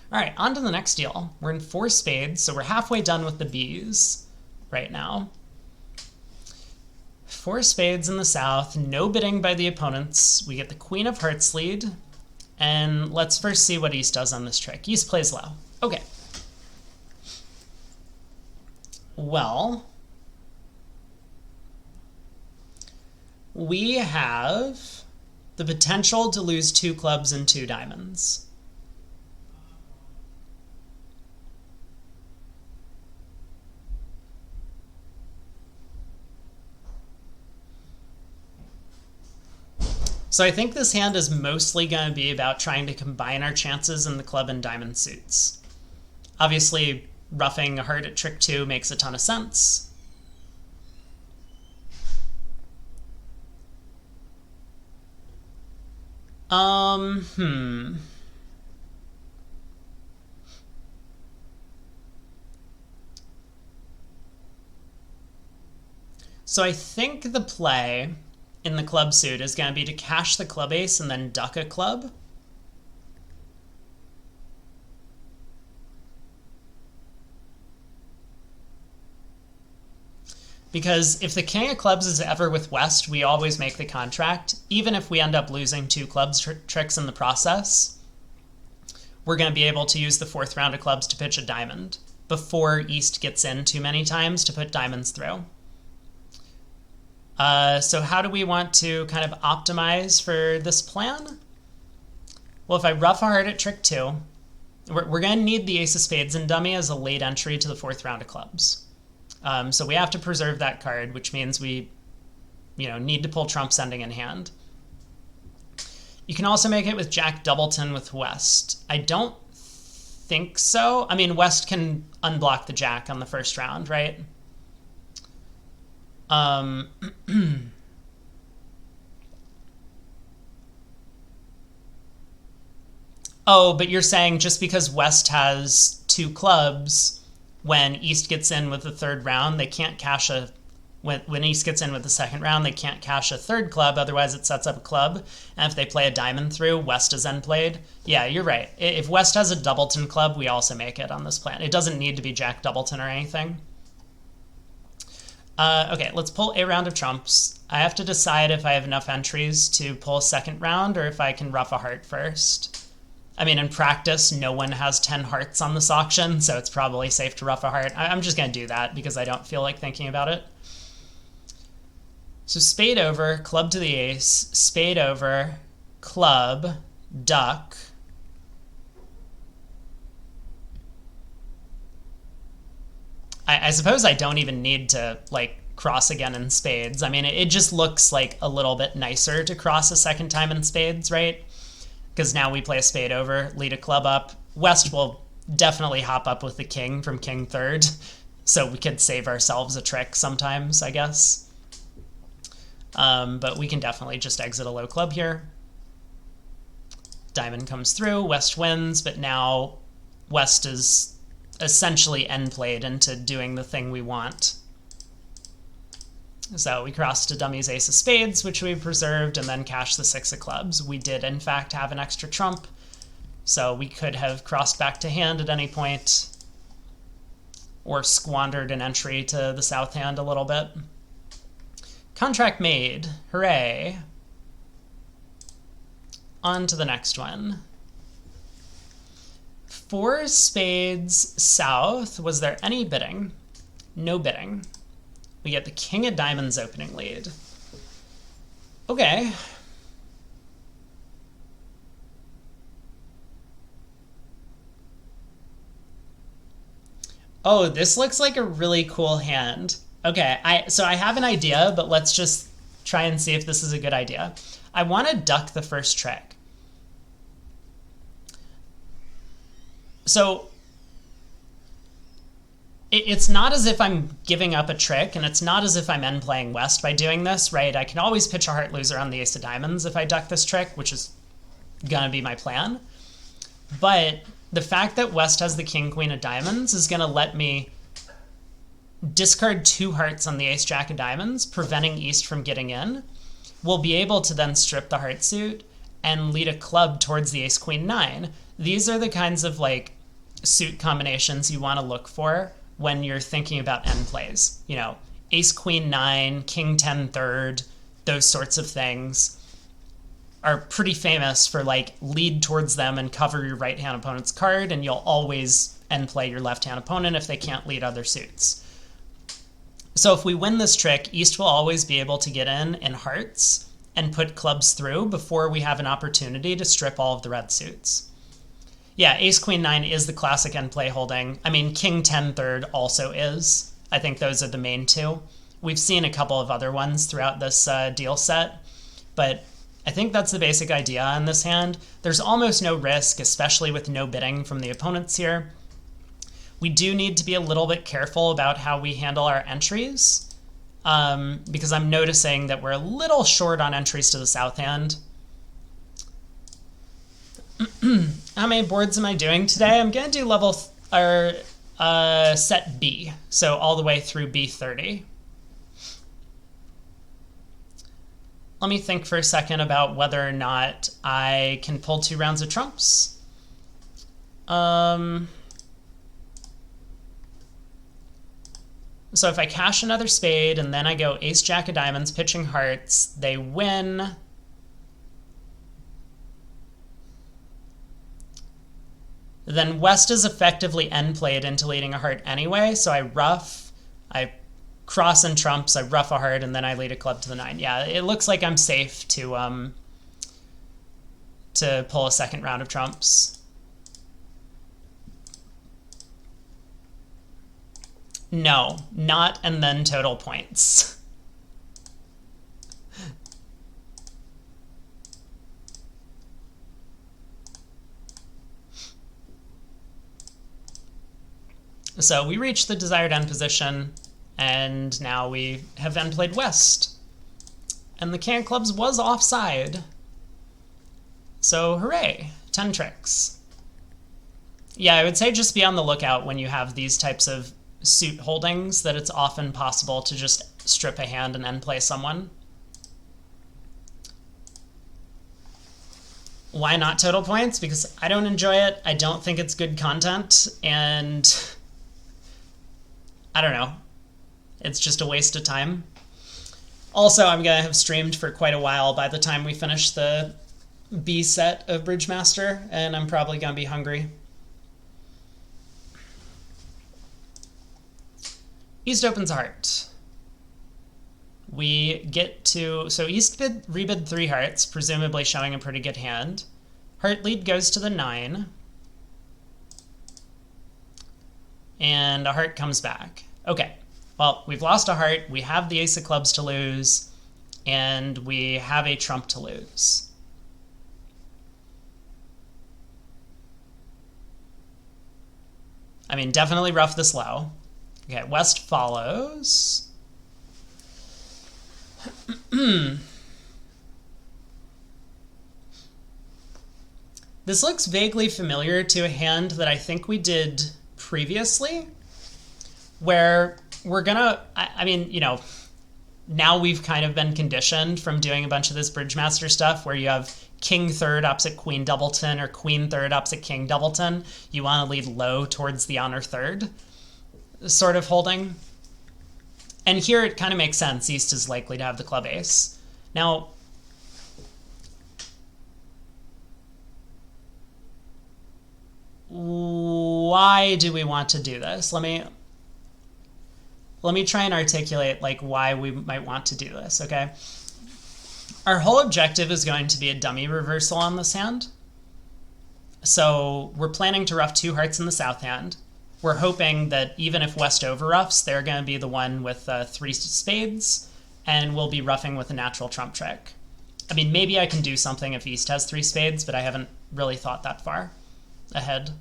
All right, on to the next deal. We're in four spades, so we're halfway done with the Bs right now. Four spades in the south, no bidding by the opponents. We get the Queen of Hearts lead, and let's first see what East does on this trick. East plays low. Okay. Well, we have the potential to lose two clubs and two diamonds. So I think this hand is mostly going to be about trying to combine our chances in the club and diamond suits. Obviously, roughing a heart at trick 2 makes a ton of sense. So I think the play in the club suit is going to be to cash the club ace and then duck a club. Because if the king of clubs is ever with West, we always make the contract. Even if we end up losing two clubs tricks in the process, we're going to be able to use the fourth round of clubs to pitch a diamond before East gets in too many times to put diamonds through. So how do we want to kind of optimize for this plan? Well, if I rough a heart at trick 2, we're going to need the ace of spades in dummy as a late entry to the fourth round of clubs. So we have to preserve that card, which means we need to pull trump sending in hand. You can also make it with Jack Doubleton with West. I don't think so. I mean, West can unblock the Jack on the first round, right? Oh, but you're saying just because West has two clubs, when East gets in with the third round, they can't cash a... When East gets in with the second round, they can't cash a third club, otherwise it sets up a club. And if they play a diamond through, West is then played. Yeah, you're right. If West has a Doubleton club, we also make it on this plan. It doesn't need to be Jack Doubleton or anything. Okay, let's pull a round of trumps. I have to decide if I have enough entries to pull a second round or if I can rough a heart first. I mean, in practice, no one has 10 hearts on this auction, so it's probably safe to rough a heart. I'm just going to do that because I don't feel like thinking about it. So spade over, club to the ace, spade over, club, duck. I suppose I don't even need to, like, cross again in spades. I mean, it just looks like a little bit nicer to cross a second time in spades, right? Because now we play a spade over, lead a club up. West will definitely hop up with the king from king third, so we could save ourselves a trick sometimes, I guess. But we can definitely just exit a low club here. Diamond comes through, West wins, but now West is essentially end played into doing the thing we want. So we crossed to dummy's ace of spades, which we preserved, and then cashed the six of clubs. We did, in fact, have an extra trump, so we could have crossed back to hand at any point or squandered an entry to the south hand a little bit. Contract made. Hooray. On to the next one. Four spades south. Was there any bidding? No bidding. We get the king of diamonds opening lead. Okay. Oh, this looks like a really cool hand. Okay, so I have an idea, but let's just try and see if this is a good idea. I want to duck the first trick. So it's not as if I'm giving up a trick, and it's not as if I'm end playing West by doing this, right? I can always pitch a heart loser on the ace of diamonds if I duck this trick, which is gonna be my plan. But the fact that West has the king queen of diamonds is gonna let me discard two hearts on the ace jack of diamonds, preventing East from getting in. We'll be able to then strip the heart suit and lead a club towards the ace queen 9. These are the kinds of, like, suit combinations you want to look for when you're thinking about end plays. You know, ace queen 9, king 10 third, those sorts of things are pretty famous for like lead towards them and cover your right hand opponent's card, and you'll always end play your left hand opponent if they can't lead other suits. So if we win this trick, East will always be able to get in hearts and put clubs through before we have an opportunity to strip all of the red suits. Yeah, ace queen 9 is the classic end play holding. I mean, king 10 third also is. I think those are the main two. We've seen a couple of other ones throughout this deal set, but I think that's the basic idea on this hand. There's almost no risk, especially with no bidding from the opponents here. We do need to be a little bit careful about how we handle our entries, because I'm noticing that we're a little short on entries to the south hand. How many boards am I doing today? I'm going to do set B, so all the way through B30. Let me think for a second about whether or not I can pull 2 rounds of trumps. So if I cash another spade and then I go ace jack of diamonds, pitching hearts, they win. Then West is effectively end played into leading a heart anyway, so I ruff, I cross and trumps, I ruff a heart, and then I lead a club to the 9. Yeah, it looks like I'm safe to pull a second round of trumps. No, not and then total points. So we reached the desired end position, and now we have end played West. And the king of clubs was offside. So hooray, 10 tricks. Yeah, I would say just be on the lookout when you have these types of suit holdings, that it's often possible to just strip a hand and end play someone. Why not total points? Because I don't enjoy it, I don't think it's good content, and I don't know. It's just a waste of time. Also, I'm going to have streamed for quite a while by the time we finish the B set of Bridgemaster, and I'm probably going to be hungry. East opens a heart. We get to, so East rebid 3 hearts, presumably showing a pretty good hand. Heart lead goes to the 9. And a heart comes back. Okay, well, we've lost a heart, we have the ace of clubs to lose, and we have a trump to lose. I mean, definitely rough this low. Okay, West follows. This looks vaguely familiar to a hand that I think we did previously, where we're gonna, I mean, you know, now we've kind of been conditioned from doing a bunch of this Bridgemaster stuff where you have king third opposite queen doubleton or queen third opposite king doubleton. You want to lead low towards the honor third sort of holding. And here it kind of makes sense. East is likely to have the club ace. Now, why do we want to do this? Let me try and articulate like why we might want to do this, okay? Our whole objective is going to be a dummy reversal on this hand. So we're planning to ruff 2 hearts in the south hand. We're hoping that even if West overruffs, they're going to be the one with 3 spades, and we'll be ruffing with a natural trump trick. I mean, maybe I can do something if East has 3 spades, but I haven't really thought that far ahead.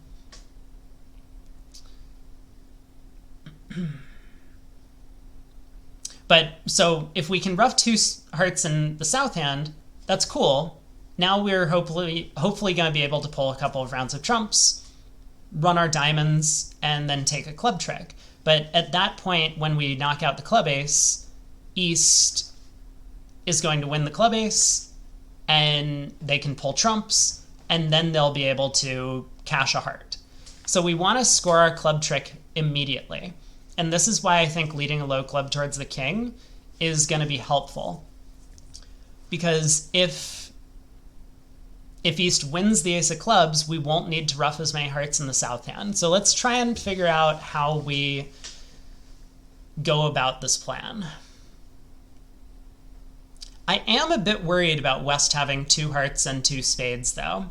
But so if we can ruff 2 hearts in the south hand, that's cool. Now we're hopefully going to be able to pull a couple of rounds of trumps, run our diamonds, and then take a club trick. But at that point, when we knock out the club ace, East is going to win the club ace, and they can pull trumps, and then they'll be able to cash a heart. So we want to score our club trick immediately. And this is why I think leading a low club towards the king is going to be helpful. Because if East wins the ace of clubs, we won't need to ruff as many hearts in the south hand. So let's try and figure out how we go about this plan. I am a bit worried about West having 2 hearts and 2 spades, though.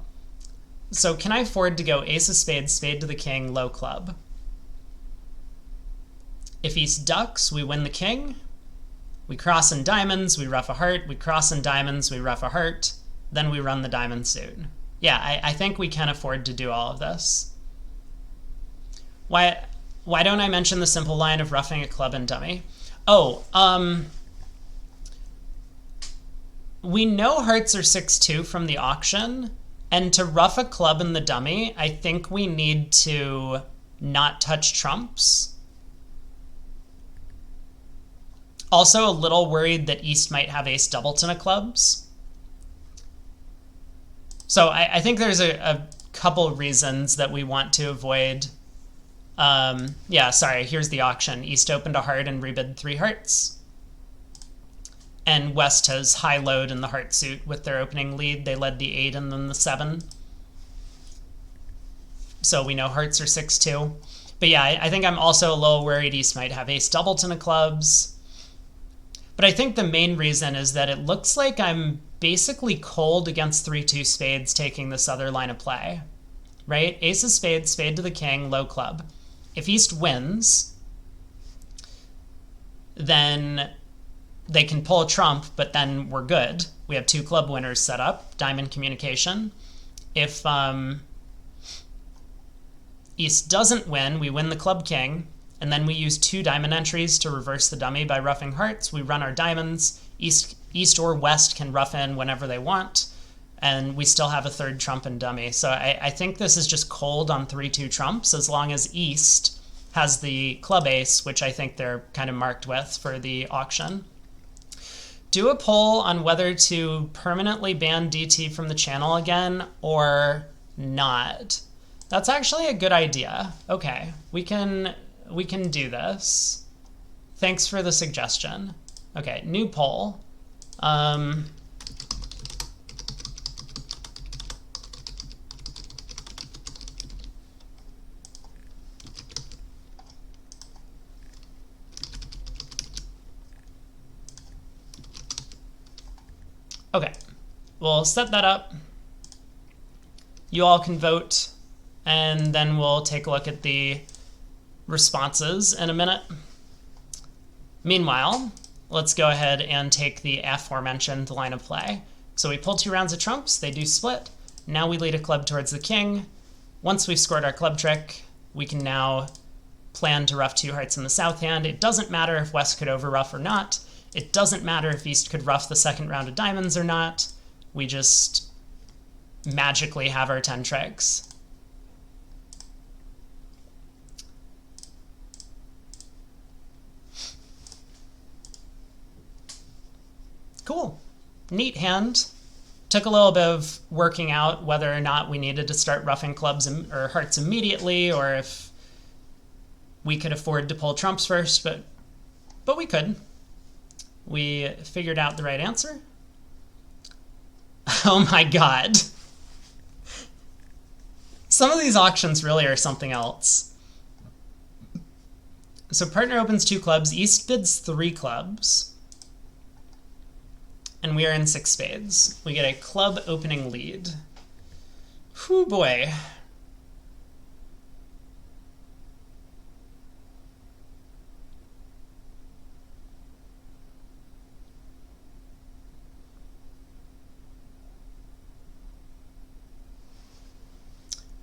So can I afford to go ace of spades, spade to the king, low club? If East ducks, we win the king. We cross in diamonds, we ruff a heart. We cross in diamonds, we ruff a heart. Then we run the diamond suit. Yeah, I think we can afford to do all of this. Why don't I mention the simple line of ruffing a club and dummy? Oh, we know hearts are 6-2 from the auction, and to ruff a club in the dummy, I think we need to not touch trumps. Also a little worried that East might have ace doubleton of clubs. So I think there's a couple reasons that we want to avoid. Yeah, sorry, here's the auction. East opened a heart and rebid 3 hearts. And West has high load in the heart suit with their opening lead. They led the 8 and then the 7. So we know hearts are 6-2. But yeah, I think I'm also a little worried East might have ace doubleton of clubs. But I think the main reason is that it looks like I'm basically cold against 3-2 spades taking this other line of play, right? Ace of spades, spade to the king, low club. If East wins, then they can pull a trump, but then we're good. We have 2 club winners set up, diamond communication. If East doesn't win, we win the club king, and then we use 2 diamond entries to reverse the dummy by ruffing hearts. We run our diamonds. East or West can ruff in whenever they want, and we still have a 3rd trump and dummy. So I think this is just cold on 3-2 trumps as long as East has the club ace, which I think they're kind of marked with for the auction. Do a poll on whether to permanently ban DT from the channel again or not. That's actually a good idea. Okay, we can do this. Thanks for the suggestion. Okay, new poll. Okay, we'll set that up. You all can vote, and then we'll take a look at the responses in a minute. Meanwhile, let's go ahead and take the aforementioned line of play. So we pull 2 rounds of trumps, they do split. Now we lead a club towards the king. Once we've scored our club trick, we can now plan to ruff 2 hearts in the south hand. It doesn't matter if West could over ruff or not. It doesn't matter if East could ruff the 2nd round of diamonds or not. We just magically have our 10 tricks. Cool. Neat hand. Took a little bit of working out whether or not we needed to start ruffing clubs or hearts immediately, or if we could afford to pull trumps first, but we could. We figured out the right answer. Oh my god. Some of these auctions really are something else. So partner opens 2 clubs, East bids 3 clubs, and we are in 6 spades. We get a club opening lead. Whew boy.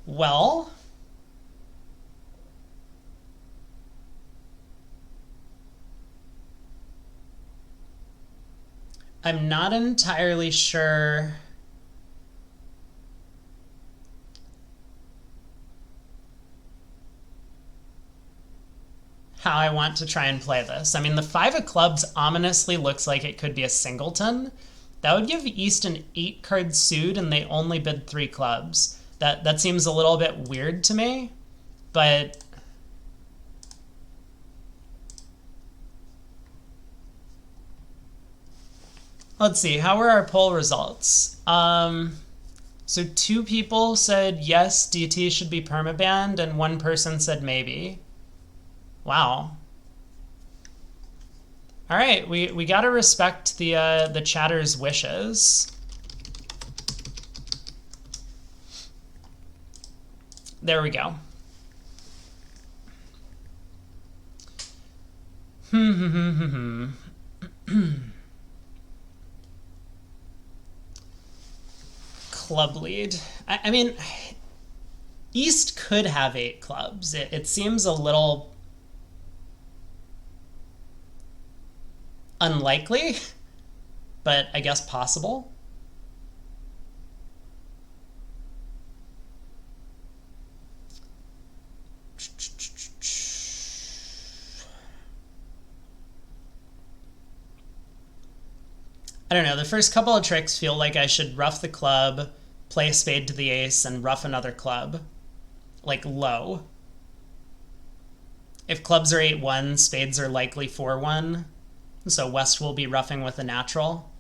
Well, I'm not entirely sure how I want to try and play this. I mean, the 5 of clubs ominously looks like it could be a singleton. That would give East an 8-card suit, and they only bid 3 clubs. That seems a little bit weird to me. But let's see, how were our poll results? So 2 people said yes, DT should be permabanned, and 1 person said maybe. Wow. All right, we gotta respect the chatter's wishes. There we go. Club lead. I mean, East could have 8 clubs. It seems a little unlikely, but I guess possible. I don't know, the first couple of tricks feel like I should ruff the club, play a spade to the ace, and ruff another club. Like low. If clubs are 8-1, spades are likely 4-1. So West will be ruffing with a natural.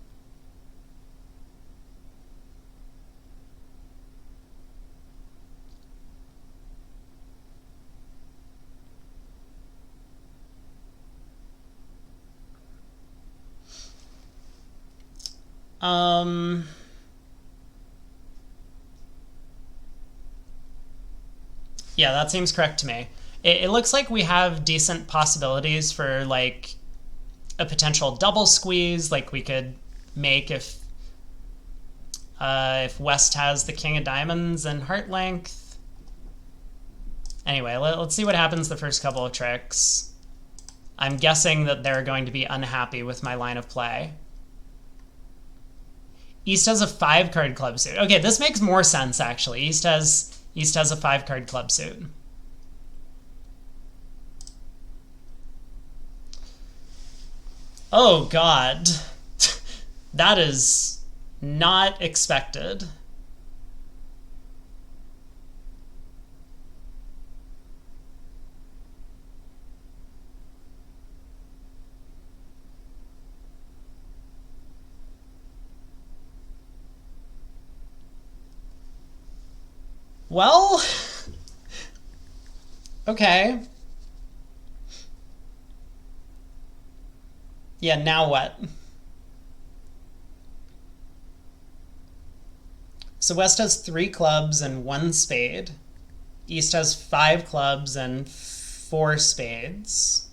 Yeah, that seems correct to me. It looks like we have decent possibilities for like a potential double squeeze, like we could make if West has the king of diamonds and heart length. Anyway, let's see what happens the first couple of tricks. I'm guessing that they're going to be unhappy with my line of play. East has a 5-card club suit. Okay, this makes more sense actually. East has a 5-card club suit. Oh God, that is not expected. Well, okay. Yeah, now what? So West has 3 clubs and 1 spade. East has 5 clubs and 4 spades.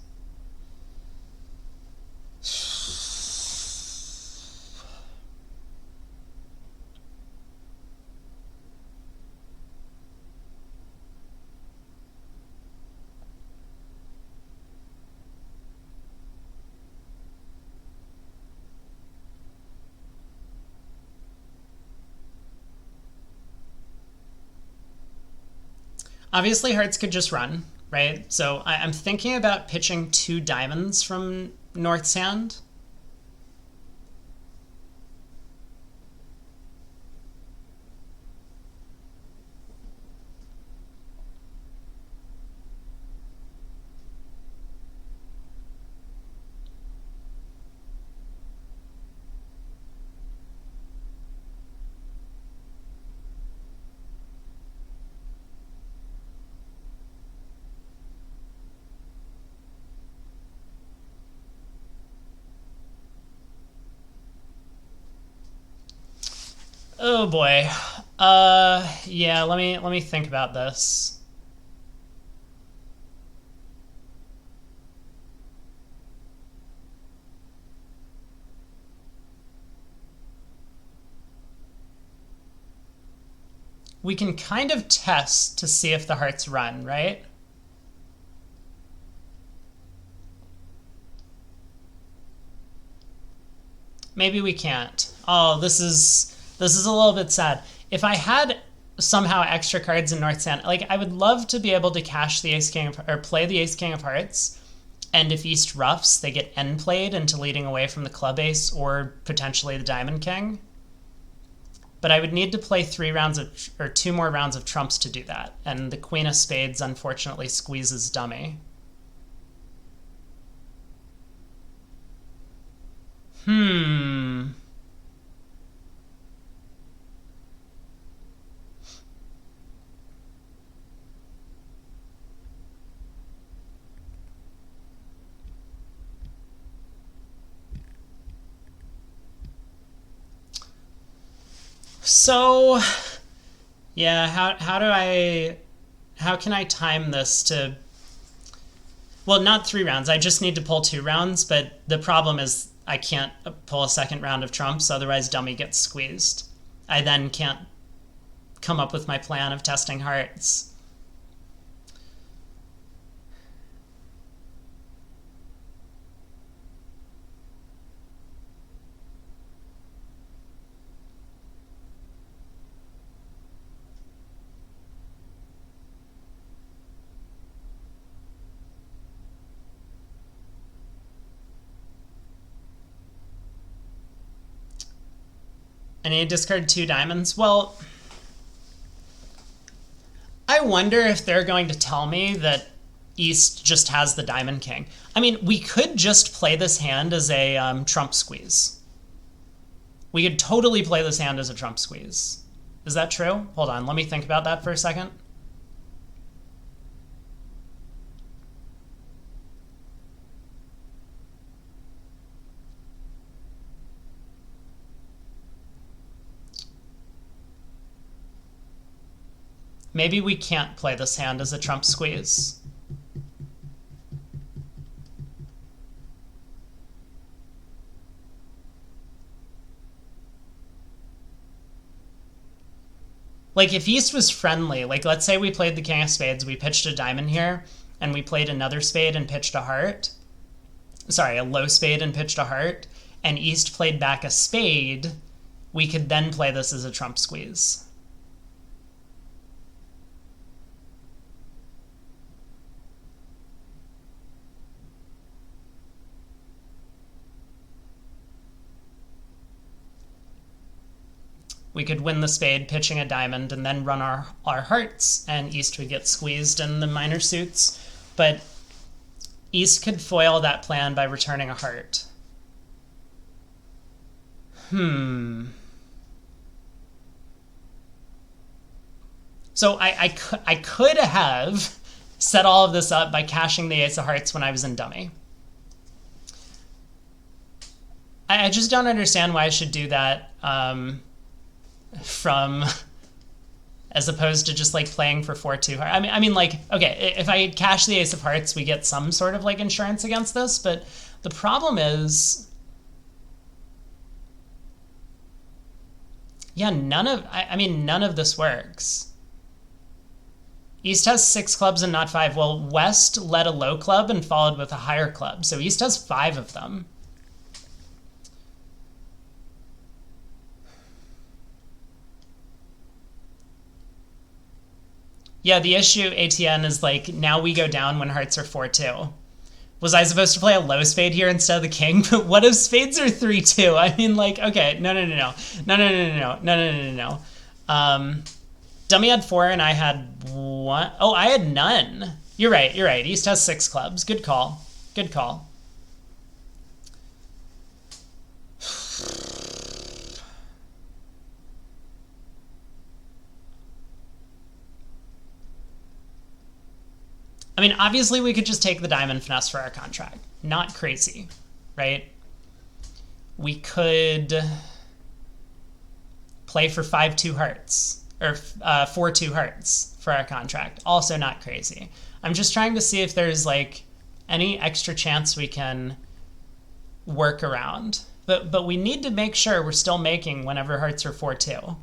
Obviously, hearts could just run, right? So I'm thinking about pitching 2 diamonds from North's hand. Oh boy. Yeah, let me think about this. We can kind of test to see if the hearts run, right? Maybe we can't. Oh, this is a little bit sad. If I had somehow extra cards in North's hand, like I would love to be able to cash the ace king of, or play the ace king of hearts, and if East ruffs, they get end played into leading away from the club ace or potentially the diamond king. But I would need to play 2 more rounds of trumps to do that. And the queen of spades unfortunately squeezes dummy. So, yeah, how can I time this to, well, not 3 rounds. I just need to pull 2 rounds, but the problem is I can't pull a second round of trumps, otherwise dummy gets squeezed. I then can't come up with my plan of testing hearts. I need to discard 2 diamonds. Well, I wonder if they're going to tell me that East just has the diamond king. I mean, we could just play this hand as a trump squeeze. We could totally play this hand as a trump squeeze. Is that true? Hold on, let me think about that for a second. Maybe we can't play this hand as a trump squeeze. Like, if East was friendly, like, let's say we played the king of spades, we pitched a diamond here, and we played another spade and pitched a heart. Sorry, a low spade and pitched a heart, and East played back a spade, we could then play this as a trump squeeze. We could win the spade, pitching a diamond, and then run our hearts, and East would get squeezed in the minor suits. But East could foil that plan by returning a heart. So I could have set all of this up by cashing the ace of hearts when I was in dummy. I just don't understand why I should do that from as opposed to just like playing for 4-2. I mean, like, okay, if I cash the ace of hearts, we get some sort of like insurance against this, but the problem is, yeah, none of this works. East has 6 clubs and not 5. Well, West led a low club and followed with a higher club, so East has 5 of them. Yeah, the issue, ATN, is like now we go down when hearts are 4-2. Was I supposed to play a low spade here instead of the king? But what if spades are 3-2? I mean, like, okay, no. Dummy had 4 and I had 1. Oh, I had none. You're right. East has 6 clubs. Good call. I mean, obviously we could just take the diamond finesse for our contract. Not crazy, right? We could play for 5-2 hearts, or 4-2 hearts for our contract. Also not crazy. I'm just trying to see if there's like any extra chance we can work around. But we need to make sure we're still making whenever hearts are 4-2.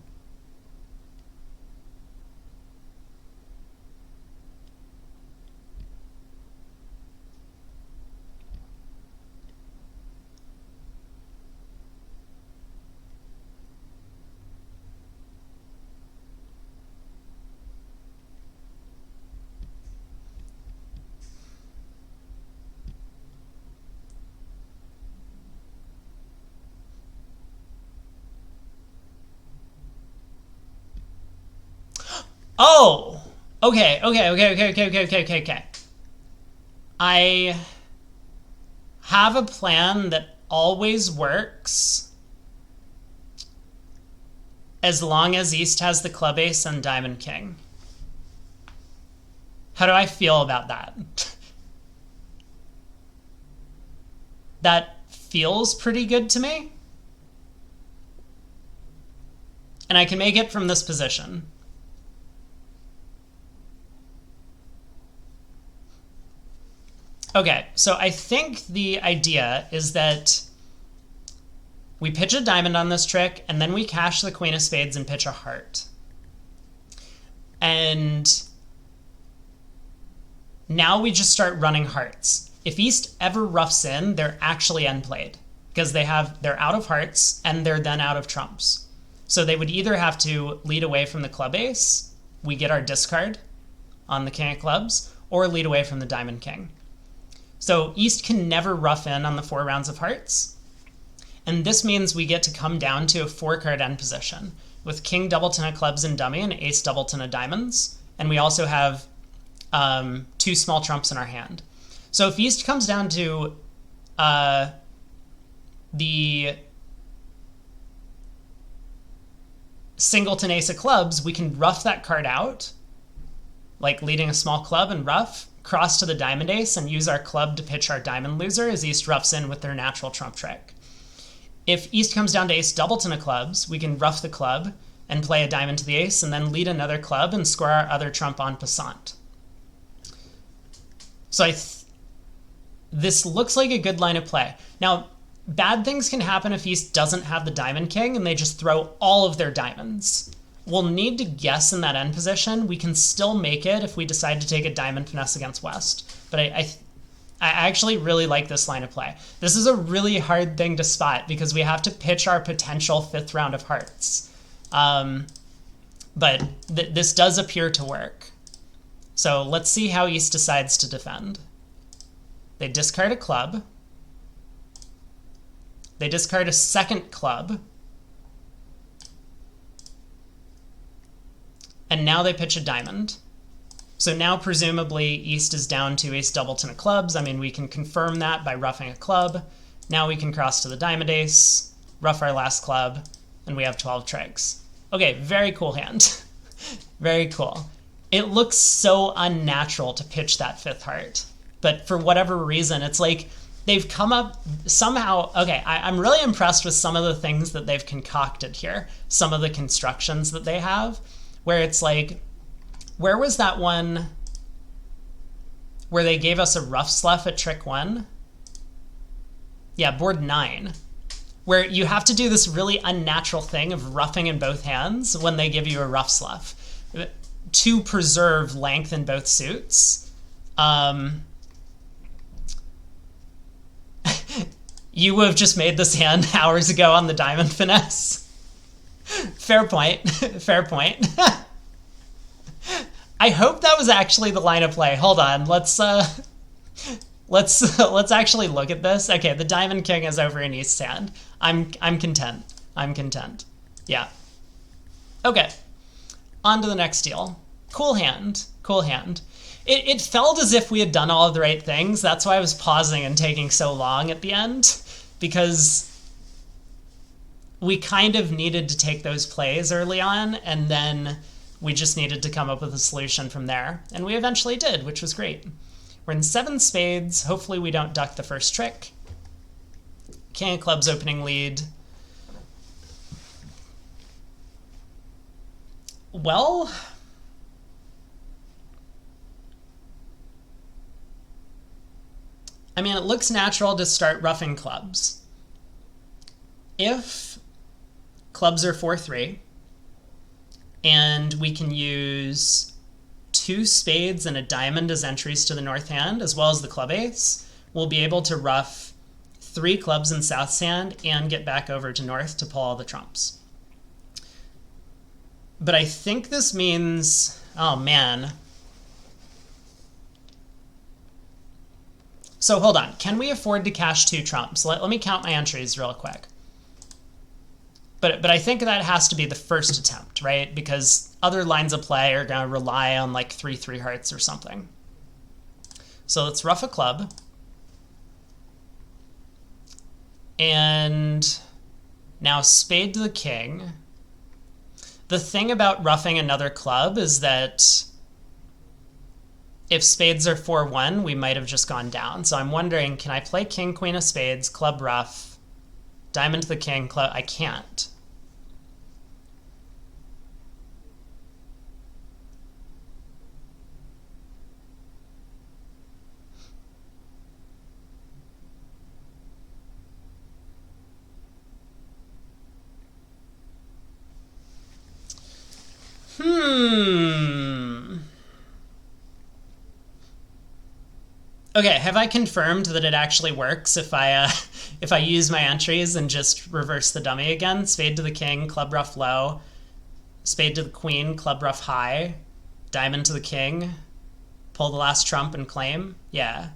Oh! Okay. I have a plan that always works as long as East has the club ace and diamond king. How do I feel about that? That feels pretty good to me. And I can make it from this position. Okay, so I think the idea is that we pitch a diamond on this trick, and then we cash the queen of spades and pitch a heart. And now we just start running hearts. If East ever roughs in, they're actually end played because they're out of hearts and they're then out of trumps. So they would either have to lead away from the club ace, we get our discard on the king of clubs, or lead away from the diamond king. So East can never rough in on the 4 rounds of hearts. And this means we get to come down to a 4-card end position with king double 10 of clubs and dummy and ace double 10 of diamonds. And we also have 2 small trumps in our hand. So if East comes down to the singleton ace of clubs, we can rough that card out, like leading a small club and rough, cross to the diamond ace, and use our club to pitch our diamond loser as East roughs in with their natural trump trick. If East comes down to ace doubleton of clubs, we can rough the club and play a diamond to the ace and then lead another club and score our other trump en passant. So this looks like a good line of play. Now, bad things can happen if East doesn't have the diamond king and they just throw all of their diamonds. We'll need to guess in that end position. We can still make it if we decide to take a diamond finesse against West. But I actually really like this line of play. This is a really hard thing to spot because we have to pitch our potential 5th round of hearts. But this does appear to work. So let's see how East decides to defend. They discard a club. They discard a second club. And now they pitch a diamond. So now presumably East is down to ace doubleton of clubs. I mean, we can confirm that by roughing a club. Now we can cross to the diamond ace, rough our last club, and we have 12 tricks. Okay, very cool hand. Very cool. It looks so unnatural to pitch that 5th heart. But for whatever reason, it's like they've come up somehow. Okay, I'm really impressed with some of the things that they've concocted here. Some of the constructions that they have. Where it's like, where was that one where they gave us a rough slough at trick 1? Yeah, board 9. Where you have to do this really unnatural thing of roughing in both hands when they give you a rough slough to preserve length in both suits. You would have just made this hand hours ago on the diamond finesse. Fair point. Fair point. I hope that was actually the line of play. Hold on. Let's actually look at this. Okay, the diamond king is over in East's hand. I'm content. I'm content. Yeah. Okay. On to the next deal. Cool hand. Cool hand. It felt as if we had done all of the right things. That's why I was pausing and taking so long at the end, because we kind of needed to take those plays early on, and then we just needed to come up with a solution from there. And we eventually did, which was great. We're in 7 spades. Hopefully we don't duck the first trick. King of clubs opening lead. Well, I mean, it looks natural to start roughing clubs. If clubs are 4-3, and we can use 2 spades and a diamond as entries to the north hand, as well as the club ace, we'll be able to rough 3 clubs in south's hand and get back over to north to pull all the trumps. But I think this means, oh man. So hold on, can we afford to cash 2 trumps? Let me count my entries real quick. But I think that has to be the first attempt, right? Because other lines of play are going to rely on like 3/3 hearts or something. So let's ruff a club. And now spade to the king. The thing about ruffing another club is that if spades are 4-1, we might have just gone down. So I'm wondering, can I play king, queen of spades, club ruff, diamond to the king, club? I can't. Okay, have I confirmed that it actually works if I use my entries and just reverse the dummy again? Spade to the king, club ruff low, spade to the queen, club ruff high, diamond to the king, pull the last trump and claim? Yeah.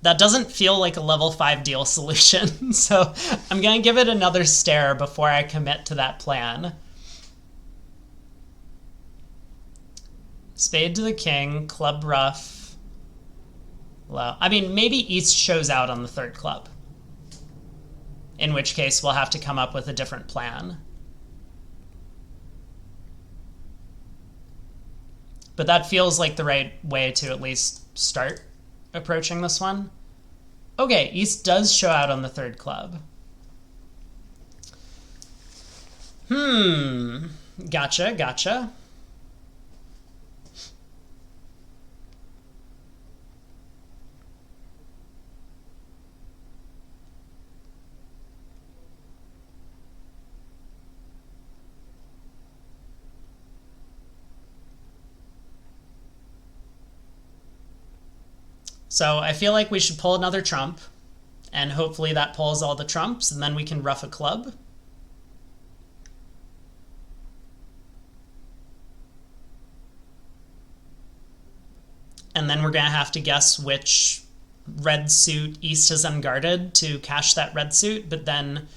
That doesn't feel like a level 5 deal solution, so I'm going to give it another stare before I commit to that plan. Spade to the king, club ruff, low. I mean, maybe East shows out on the third club, in which case we'll have to come up with a different plan. But that feels like the right way to at least start approaching this one. Okay, East does show out on the third club. Gotcha. So I feel like we should pull another trump, and hopefully that pulls all the trumps, and then we can ruff a club. And then we're going to have to guess which red suit East has unguarded to cash that red suit, but then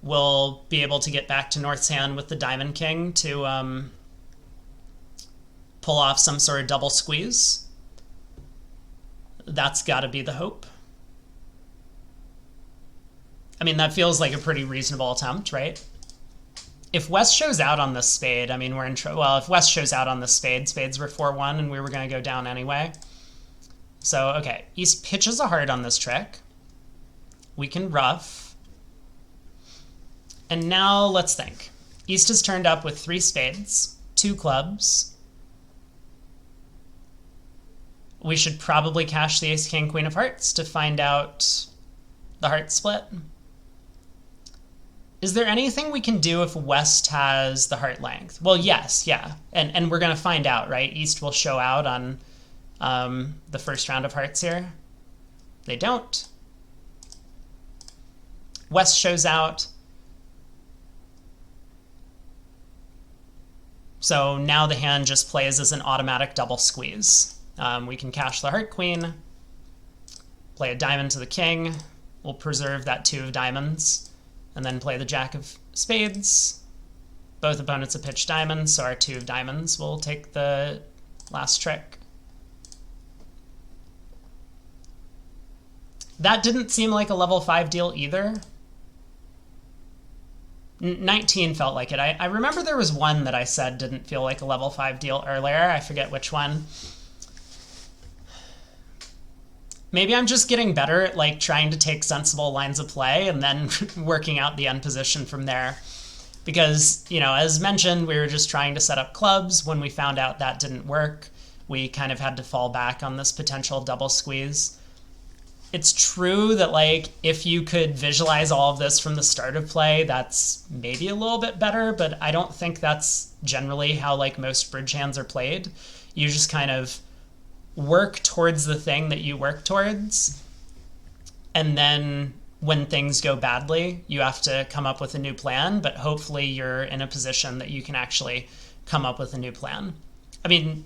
we'll be able to get back to North's hand with the diamond king to pull off some sort of double squeeze. That's got to be the hope. I mean, that feels like a pretty reasonable attempt, right? If West shows out on this spade, I mean, we're in trouble. Well, if West shows out on this spade, spades were 4-1 and we were going to go down anyway. So, okay, East pitches a heart on this trick. We can ruff. And now let's think. East is turned up with 3 spades, 2 clubs. We should probably cash the ace, king, queen of hearts to find out the heart split. Is there anything we can do if West has the heart length? Well, yes, yeah. And we're going to find out, right? East will show out on the first round of hearts here. They don't. West shows out. So now the hand just plays as an automatic double squeeze. We can cash the heart queen, play a diamond to the king. We'll preserve that 2 of diamonds, and then play the jack of spades. Both opponents have pitched diamonds, so our 2 of diamonds will take the last trick. That didn't seem like a level 5 deal either. 19 felt like it. I remember there was one that I said didn't feel like a level 5 deal earlier. I forget which one. Maybe I'm just getting better at like trying to take sensible lines of play and then working out the end position from there. Because, you know, as mentioned, we were just trying to set up clubs. When we found out that didn't work, we kind of had to fall back on this potential double squeeze. It's true that like if you could visualize all of this from the start of play, that's maybe a little bit better, but I don't think that's generally how like most bridge hands are played. You just kind of work towards the thing that you work towards, and then when things go badly, you have to come up with a new plan, but hopefully you're in a position that you can actually come up with a new plan. I mean,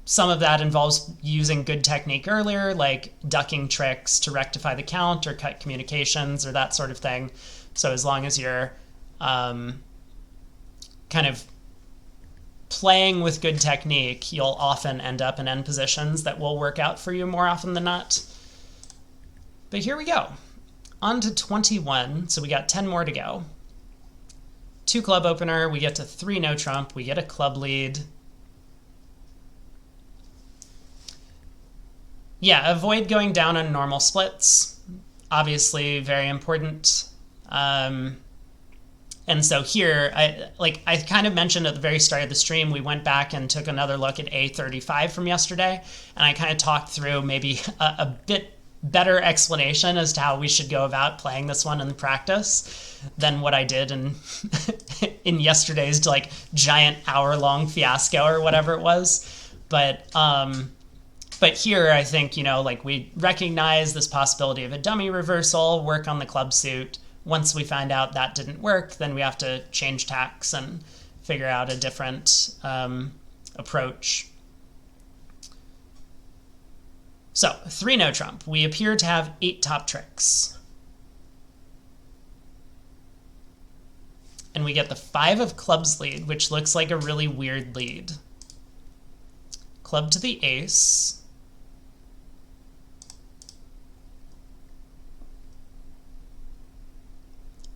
some of that involves using good technique earlier, like ducking tricks to rectify the count or cut communications or that sort of thing. So as long as you're kind of playing with good technique, you'll often end up in end positions that will work out for you more often than not. But here we go. On to 21, so we got 10 more to go. 2 club opener, we get to 3 no trump, we get a club lead. Yeah, avoid going down on normal splits. Obviously, very important. And so here, I kind of mentioned at the very start of the stream, we went back and took another look at A35 from yesterday, and I kind of talked through maybe a bit better explanation as to how we should go about playing this one in practice than what I did in in yesterday's like giant hour-long fiasco or whatever it was. But here I think, like we recognize this possibility of a dummy reversal, work on the club suit. Once we find out that didn't work, then we have to change tacks and figure out a different approach. So 3 no trump. We appear to have 8 top tricks. And we get the 5 of clubs lead, which looks like a really weird lead. Club to the ace.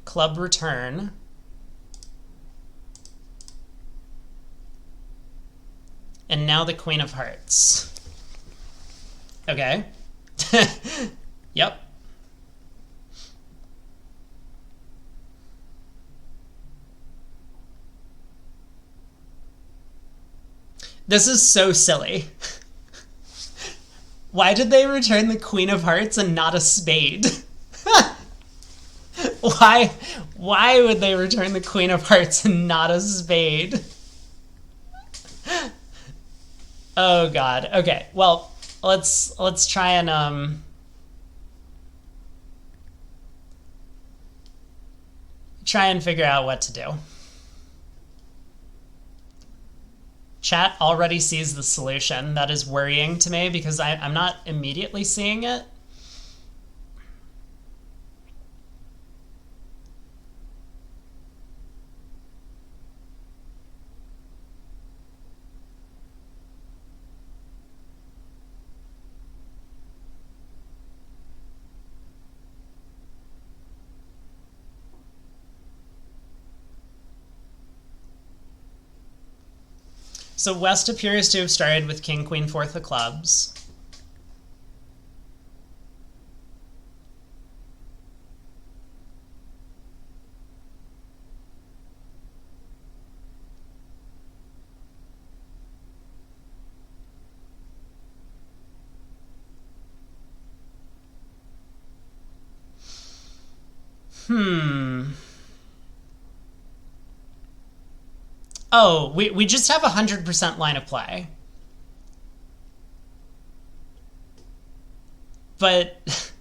Club return. And now the queen of hearts. Okay. Yep. This is so silly. Why did they return the queen of hearts and not a spade? Why would they return the queen of hearts and not a spade? Oh god. Okay. Well, let's try and figure out what to do. Chat already sees the solution. That is worrying to me because I'm not immediately seeing it. So West appears to have started with king, queen, 4th of clubs. Oh, we just have 100% line of play. But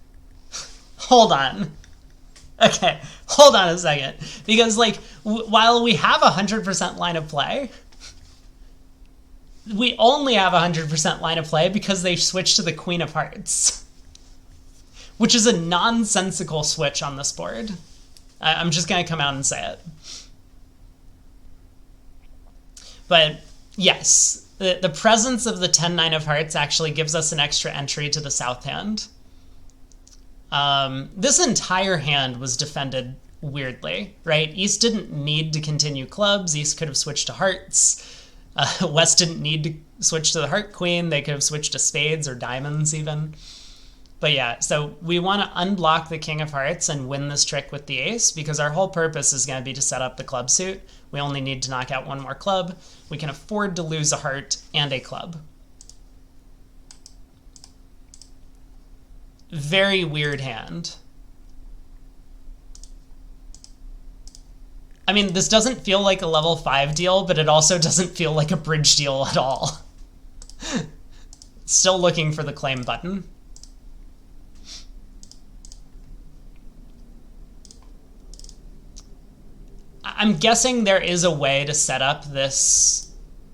hold on. Okay, hold on a second. Because like while we have 100% line of play, we only have 100% line of play because they switched to the queen of hearts, which is a nonsensical switch on this board. I'm just going to come out and say it. But yes, the presence of the 10-9 of hearts actually gives us an extra entry to the south hand. This entire hand was defended weirdly, right? East didn't need to continue clubs. East could have switched to hearts. West didn't need to switch to the heart queen. They could have switched to spades or diamonds even. But yeah, so we want to unblock the king of hearts and win this trick with the ace because our whole purpose is going to be to set up the club suit. We only need to knock out one more club. We can afford to lose a heart and a club. Very weird hand. I mean, this doesn't feel like a level 5 deal, but it also doesn't feel like a bridge deal at all. Still looking for the claim button. I'm guessing there is a way to set up this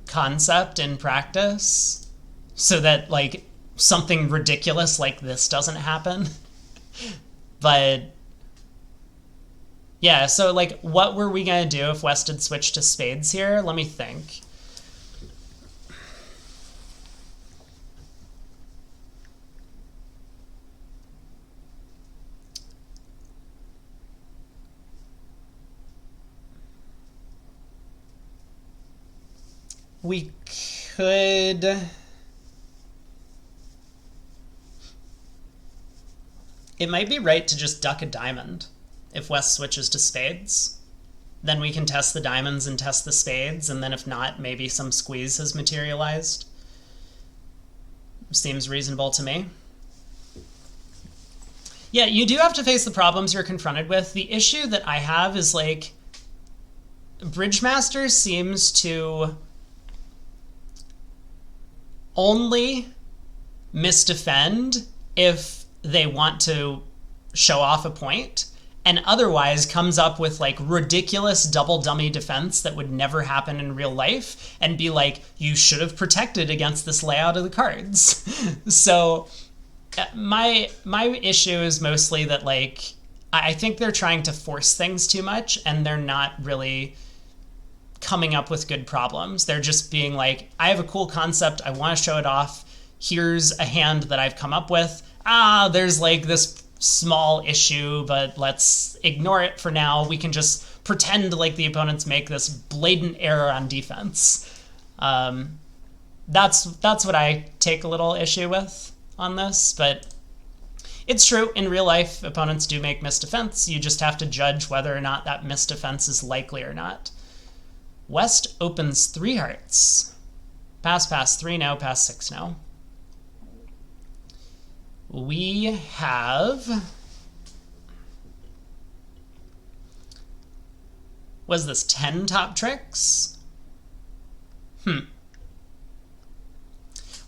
concept in practice. so that like something ridiculous like this doesn't happen. But yeah, so like what were we gonna do if West had switched to spades here? Let me think. We could... It might be right to just duck a diamond if West switches to spades. Then we can test the diamonds and test the spades, and then if not, maybe some squeeze has materialized. Seems reasonable to me. Yeah, you do have to face the problems you're confronted with. The issue that I have is, like, Bridgemaster seems to only misdefend if they want to show off a point, and otherwise comes up with like ridiculous double dummy defense that would never happen in real life and be like, you should have protected against this layout of the cards. So my issue is mostly that, like, I think they're trying to force things too much and they're not really coming up with good problems. They're just being like, I have a cool concept, I want to show it off, here's a hand that I've come up with. There's like this small issue, but let's ignore it for now. We can just pretend like the opponents make this blatant error on defense. That's what I take a little issue with on this, but it's true. In real life, opponents do make misdefense. You just have to judge whether or not that misdefense is likely or not. West opens 3 hearts. Pass, 3 now, pass 6 now. We have... Was this 10 top tricks?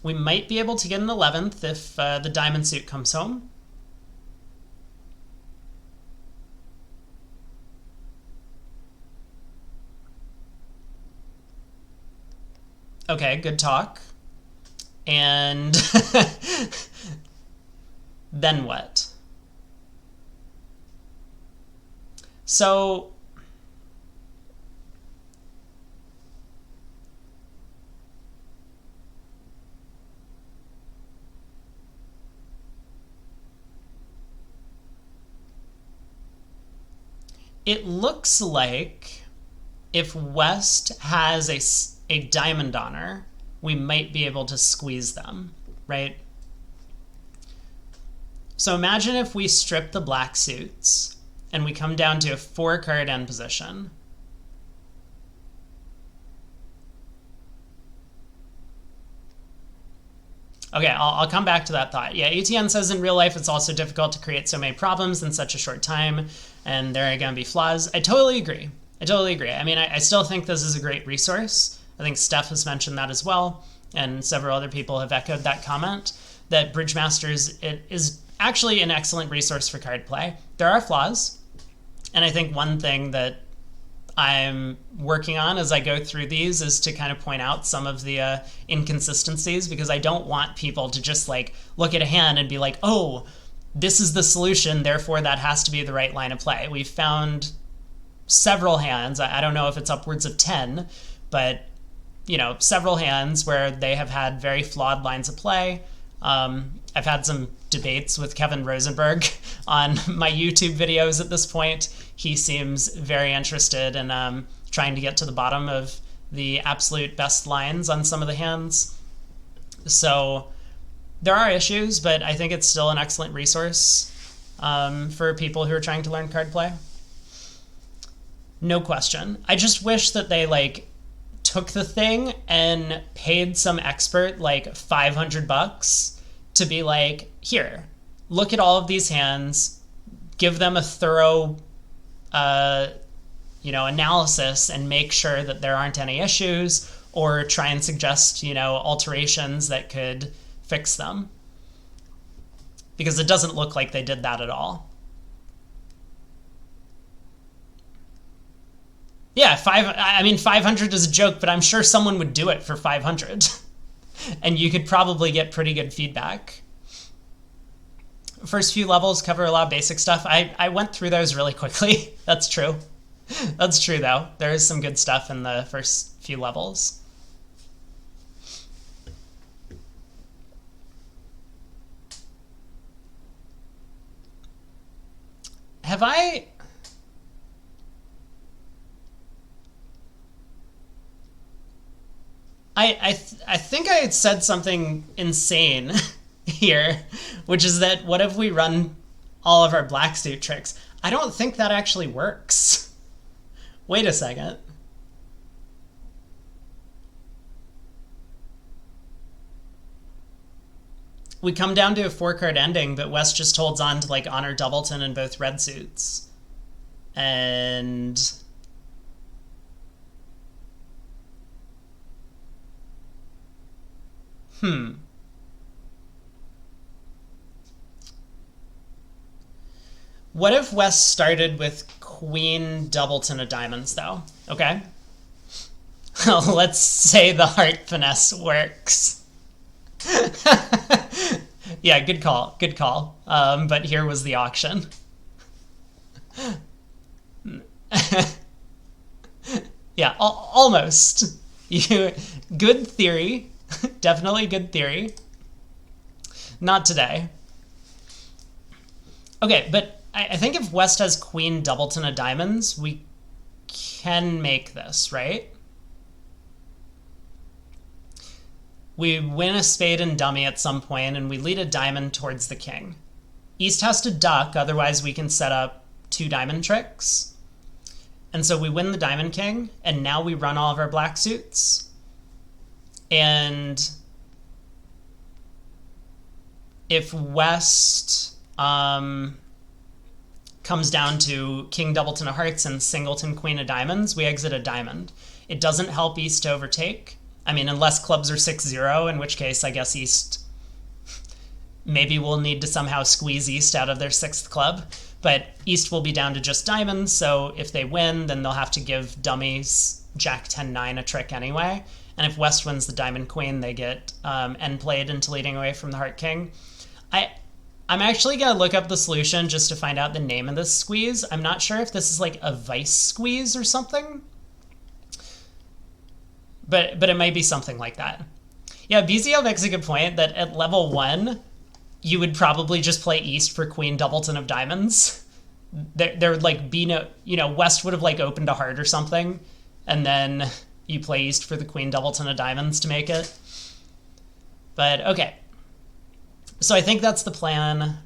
We might be able to get an 11th if the diamond suit comes home. Okay, good talk. And then what? So it looks like if West has a diamond honor, we might be able to squeeze them, right? So imagine if we strip the black suits and we come down to a 4-card end position. Okay, I'll come back to that thought. Yeah, ATN says in real life it's also difficult to create so many problems in such a short time, and there are going to be flaws. I totally agree. I mean, I still think this is a great resource. I think Steph has mentioned that as well, and several other people have echoed that comment, that Bridgemasters is actually an excellent resource for card play. There are flaws, and I think one thing that I'm working on as I go through these is to kind of point out some of the inconsistencies, because I don't want people to just like look at a hand and be like, oh, this is the solution, therefore that has to be the right line of play. We've found several hands, I don't know if it's upwards of 10, but several hands where they have had very flawed lines of play. I've had some debates with Kevin Rosenberg on my YouTube videos at this point. He seems very interested in trying to get to the bottom of the absolute best lines on some of the hands. So there are issues, but I think it's still an excellent resource for people who are trying to learn card play. No question. I just wish that they took the thing and paid some expert $500 to be like, here, look at all of these hands, give them a thorough analysis and make sure that there aren't any issues, or try and suggest alterations that could fix them, because it doesn't look like they did that at all. Yeah, 500 is a joke, but I'm sure someone would do it for 500. and you could probably get pretty good feedback. First few levels cover a lot of basic stuff. I went through those really quickly. That's true. That's true, though. There is some good stuff in the first few levels. Have I think I had said something insane here, which is that what if we run all of our black suit tricks? I don't think that actually works. Wait a second. We come down to a 4-card ending, but West just holds on to like Honor Doubleton in both red suits. And what if West started with Queen Doubleton of diamonds, though? Okay. Let's say the heart finesse works. Yeah, good call. Good call. But here was the auction. Yeah, almost. Good theory. Definitely good theory. Not today. Okay, but I think if West has Queen Doubleton of diamonds, we can make this, right? We win a spade and dummy at some point, and we lead a diamond towards the king. East has to duck, otherwise we can set up 2 diamond tricks. And so we win the diamond king, and now we run all of our black suits. And if West comes down to King Doubleton of hearts and Singleton Queen of diamonds, we exit a diamond. It doesn't help East to overtake. I mean, unless clubs are 6-0, in which case I guess East maybe will need to somehow squeeze East out of their 6th club. But East will be down to just diamonds, so if they win, then they'll have to give dummies Jack 10-9 a trick anyway. And if West wins the diamond queen, they get end played into leading away from the heart king. I'm actually going to look up the solution just to find out the name of this squeeze. I'm not sure if this is like a vice squeeze or something. But it might be something like that. Yeah, BZL makes a good point that at level 1, you would probably just play East for Queen Doubleton of diamonds. There would like be no, West would have like opened a heart or something, and then you play East for the Queen Doubleton of diamonds to make it. But okay. So I think that's the plan.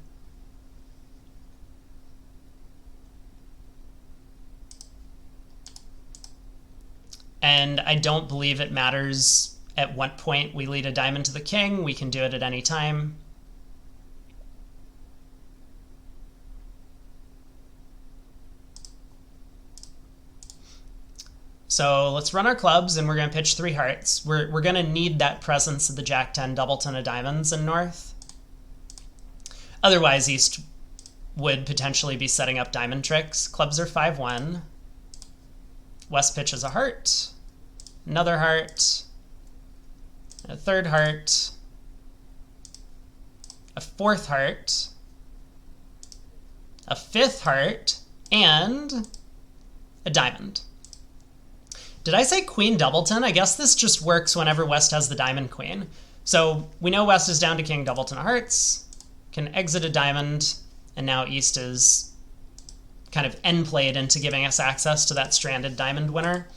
And I don't believe it matters at what point we lead a diamond to the king. We can do it at any time. So let's run our clubs, and we're going to pitch 3 hearts. We're going to need that presence of the Jack 10 Doubleton of diamonds in North. Otherwise, East would potentially be setting up diamond tricks. Clubs are 5-1. West pitches a heart, another heart, a 3rd heart, a 4th heart, a 5th heart, and a diamond. Did I say Queen Doubleton? I guess this just works whenever West has the diamond queen. So we know West is down to King Doubleton of hearts, can exit a diamond, and now East is kind of end played into giving us access to that stranded diamond winner.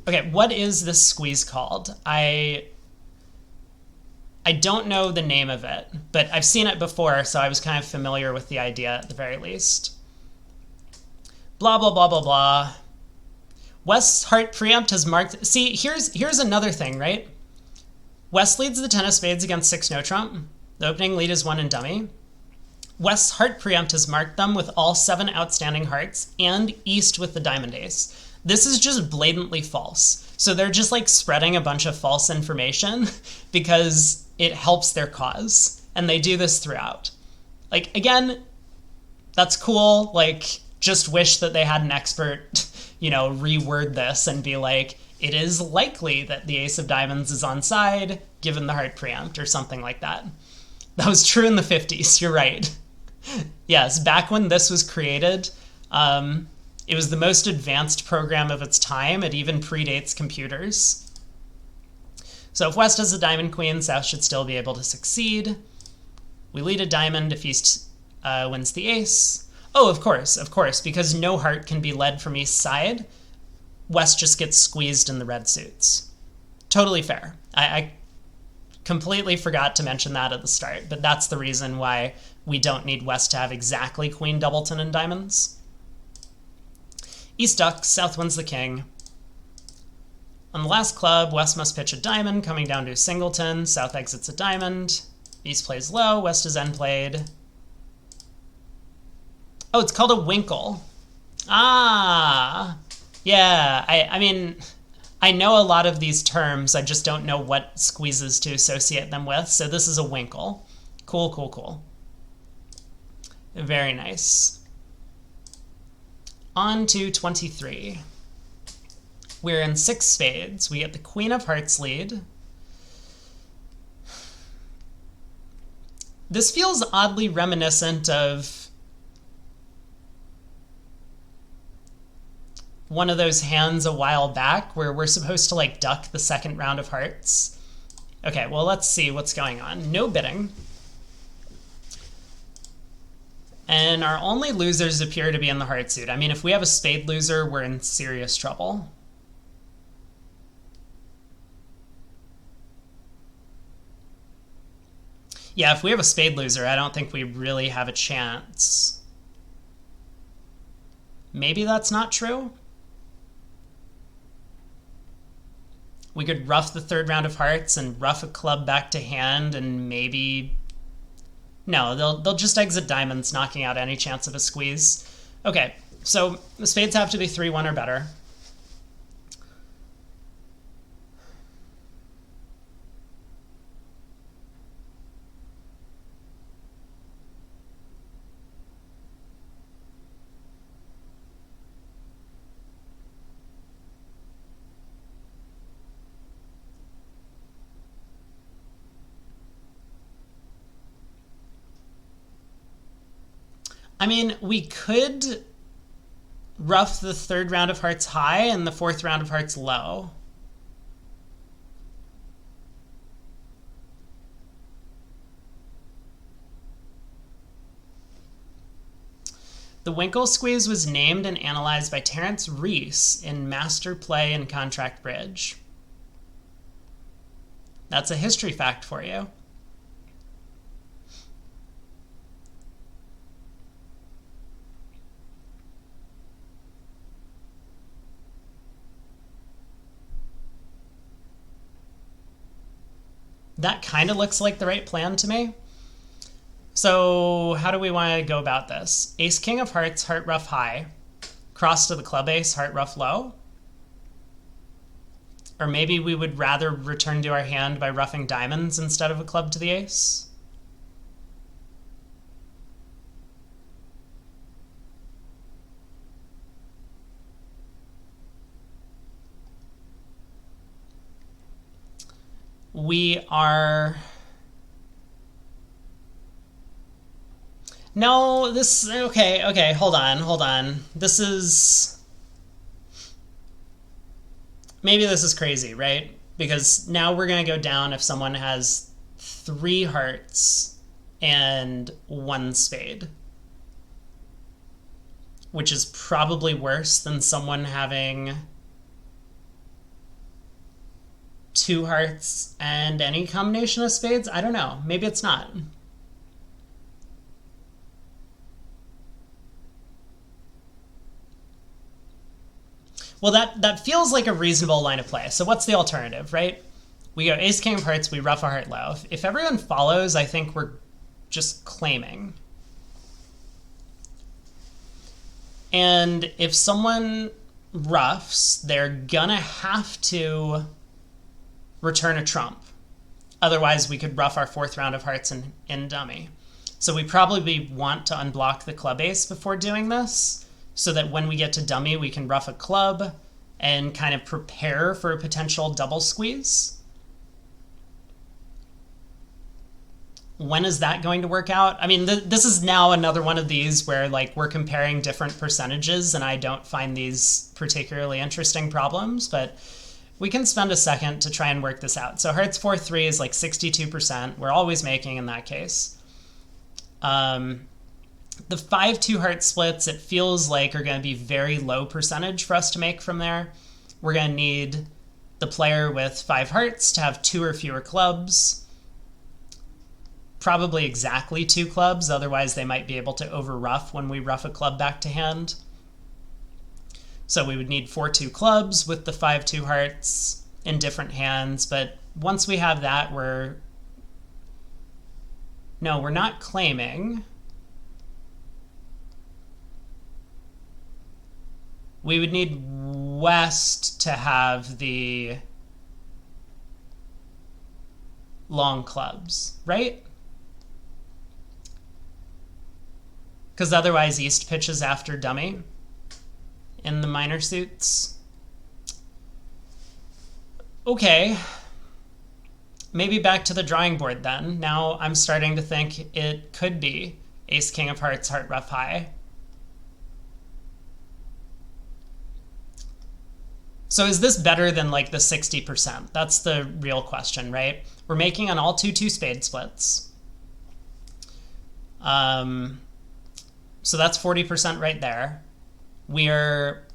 Okay, what is this squeeze called? I don't know the name of it, but I've seen it before, so I was kind of familiar with the idea at the very least. Blah, blah, blah, blah, blah. West's heart preempt has marked... See, here's another thing, right? West leads the 10 of spades against 6 no trump. The opening lead is 1 in dummy. West's heart preempt has marked them with all 7 outstanding hearts, and East with the diamond ace. This is just blatantly false. So they're just like spreading a bunch of false information because it helps their cause. And they do this throughout. Like, again, that's cool. Like, just wish that they had an expert, reword this and be like, it is likely that the ace of diamonds is on side. given the heart preempt or something like that. That was true in the 50s, you're right. Yes, back when this was created, it was the most advanced program of its time. It even predates computers. So if West has a diamond queen, South should still be able to succeed. We lead a diamond if East wins the ace. Oh, of course, because no heart can be led from East side, West just gets squeezed in the red suits. Totally fair. I completely forgot to mention that at the start, but that's the reason why we don't need West to have exactly Queen Doubleton and diamonds. East ducks, South wins the king. On the last club, West must pitch a diamond, coming down to a singleton. South exits a diamond. East plays low, West is end played. Oh, it's called a winkle. Ah, yeah, I mean, I know a lot of these terms, I just don't know what squeezes to associate them with, so this is a winkle. Cool, cool, cool. Very nice. On to 23. We're in 6 spades. We get the Queen of Hearts lead. This feels oddly reminiscent of one of those hands a while back where we're supposed to like duck the second round of hearts. Okay, well, let's see what's going on. No bidding. And our only losers appear to be in the heart suit. I mean, if we have a spade loser, we're in serious trouble. Yeah, if we have a spade loser, I don't think we really have a chance. Maybe that's not true. We could ruff the third round of hearts and ruff a club back to hand and maybe... No, they'll just exit diamonds, knocking out any chance of a squeeze. Okay, so the spades have to be 3-1 or better. I mean, we could ruff the third round of hearts high and the fourth round of hearts low. The Winkle squeeze was named and analyzed by Terence Reese in Master Play and Contract Bridge. That's a history fact for you. That kind of looks like the right plan to me. So how do we want to go about this? Ace King of Hearts, heart ruff high. Cross to the club ace, heart ruff low. Or maybe we would rather return to our hand by ruffing diamonds instead of a club to the ace. We are... No, this... Okay, hold on. This is... Maybe this is crazy, right? Because now we're going to go down if someone has 3 hearts and 1 spade. Which is probably worse than someone having 2 hearts and any combination of spades. I don't know. Maybe it's not. Well, that feels like a reasonable line of play. So what's the alternative, right? We go ace, king of hearts, we ruff a heart low. If everyone follows, I think we're just claiming. And if someone ruffs, they're gonna have to return a trump. Otherwise, we could ruff our 4th round of hearts in dummy. So we probably want to unblock the club ace before doing this, so that when we get to dummy, we can ruff a club and kind of prepare for a potential double squeeze. when is that going to work out? I mean, this is now another one of these where like we're comparing different percentages, and I don't find these particularly interesting problems, but we can spend a second to try and work this out. So hearts 4-3 is like 62%. We're always making in that case. The 5-2 heart splits, it feels like, are going to be very low percentage for us to make from there. We're going to need the player with 5 hearts to have 2 or fewer clubs. Probably exactly 2 clubs, otherwise they might be able to over-ruff when we ruff a club back to hand. So we would need 4-2 clubs with the 5-2 hearts in different hands, but once we have that, we're not claiming. We would need West to have the long clubs, right? Because otherwise East pitches after dummy in the minor suits. Okay. Maybe back to the drawing board then. Now I'm starting to think it could be Ace King of Hearts, Heart Ruff High. So is this better than like the 60%? That's the real question, right? We're making on all 2-2 spade splits. So that's 40% right there. We're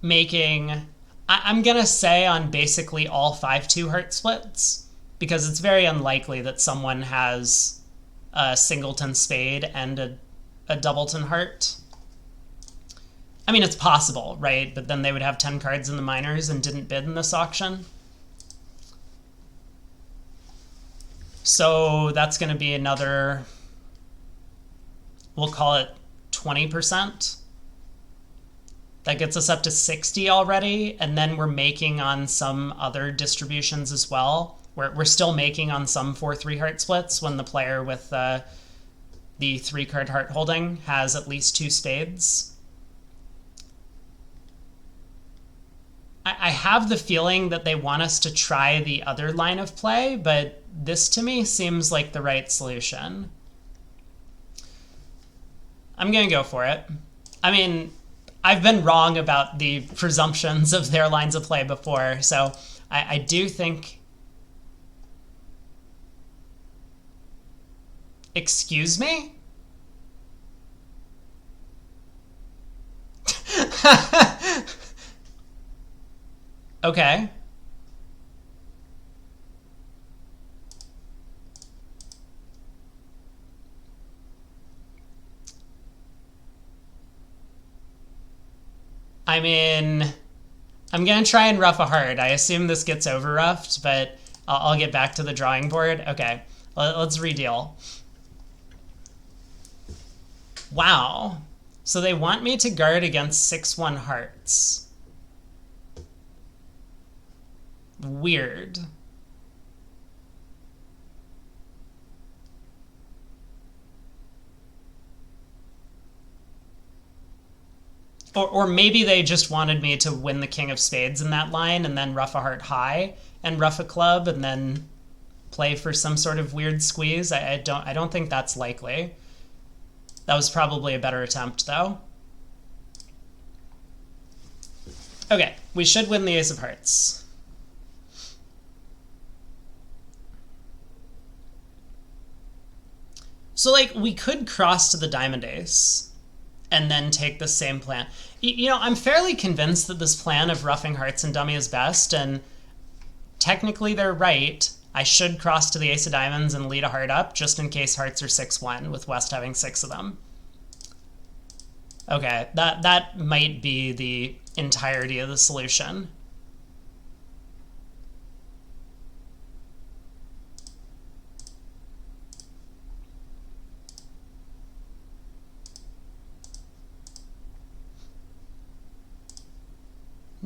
making, I'm going to say on basically all 5-2 heart splits, because it's very unlikely that someone has a singleton spade and a doubleton heart. I mean, it's possible, right? But then they would have 10 cards in the minors and didn't bid in this auction. So that's going to be another, we'll call it 20%. That gets us up to 60 already, and then we're making on some other distributions as well. We're still making on some 4-3 heart splits when the player with the 3-card heart holding has at least 2 spades. I have the feeling that they want us to try the other line of play, but this to me seems like the right solution. I'm going to go for it. I mean, I've been wrong about the presumptions of their lines of play before, so I do think... Excuse me? Okay. I mean, I'm going to try and ruff a heart. I assume this gets over-ruffed, but I'll get back to the drawing board. Okay, let's redeal. Wow. So they want me to guard against 6-1 hearts. Weird. Or maybe they just wanted me to win the King of Spades in that line and then ruff a heart high and ruff a club and then play for some sort of weird squeeze. I don't think that's likely. That was probably a better attempt, though. Okay, we should win the Ace of Hearts. So, like, we could cross to the Diamond Ace and then take the same plan. You know, I'm fairly convinced that this plan of ruffing hearts and dummy is best, and technically they're right. I should cross to the Ace of Diamonds and lead a heart up, just in case hearts are 6-1, with West having 6 of them. Okay, that might be the entirety of the solution.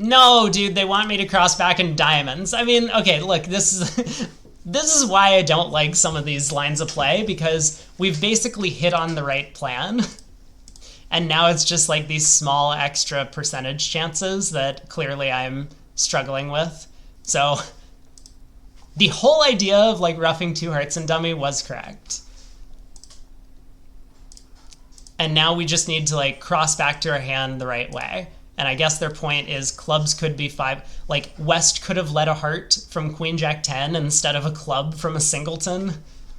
No, dude, they want me to cross back in diamonds. I mean, okay, look, this is why I don't like some of these lines of play, because we've basically hit on the right plan. And now it's just like these small extra percentage chances that clearly I'm struggling with. So The whole idea of like roughing 2 hearts and dummy was correct. And now we just need to like cross back to our hand the right way. And I guess their point is clubs could be 5. Like West could have led a heart from Queen Jack 10 instead of a club from a singleton.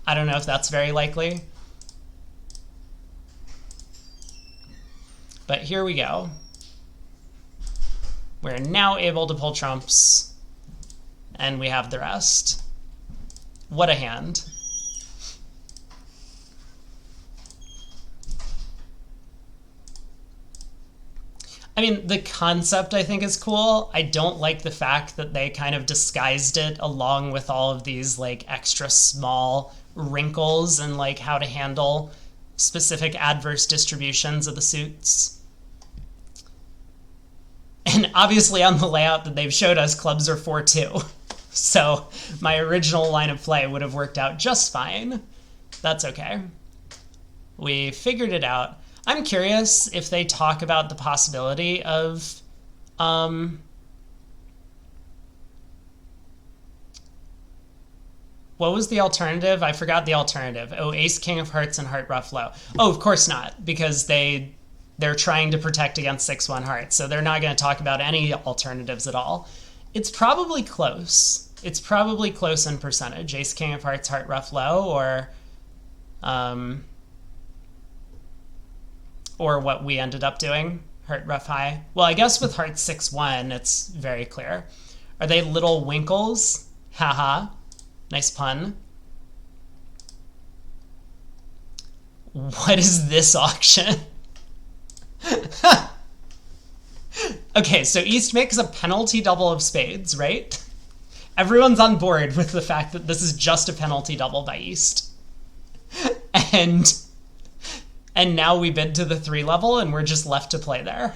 I don't know if that's very likely. But here we go. We're now able to pull trumps, and we have the rest. What a hand. I mean, the concept I think is cool. I don't like the fact that they kind of disguised it along with all of these like extra small wrinkles and like how to handle specific adverse distributions of the suits. And obviously on the layout that they've showed us, clubs are 4-2. So my original line of play would have worked out just fine. That's okay. We figured it out. I'm curious if they talk about the possibility of what was the alternative? I forgot the alternative. Oh, ace, king of hearts, and heart ruff low. Oh, of course not, because they're trying to protect against 6-1 hearts, so they're not going to talk about any alternatives at all. It's probably close. It's probably close in percentage. Ace, king of hearts, heart ruff low, or what we ended up doing, heart ruff high. Well, I guess with heart 6-1, it's very clear. Are they little winkles? Haha. Nice pun. What is this auction? Okay, so East makes a penalty double of spades, right? Everyone's on board with the fact that this is just a penalty double by East. And now we bid to the 3 level and we're just left to play there.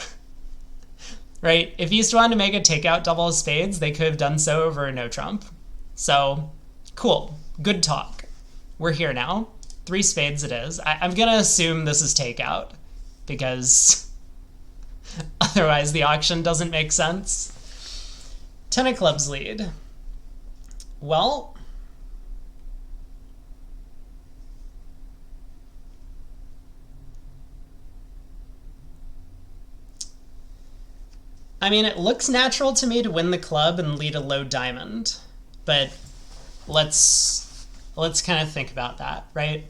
Right? If East wanted to make a takeout double of spades, they could have done so over a no trump. So, cool. Good talk. We're here now. 3 spades it is. I'm going to assume this is takeout because otherwise the auction doesn't make sense. 10 of clubs lead. Well, I mean, it looks natural to me to win the club and lead a low diamond, but let's kind of think about that, right?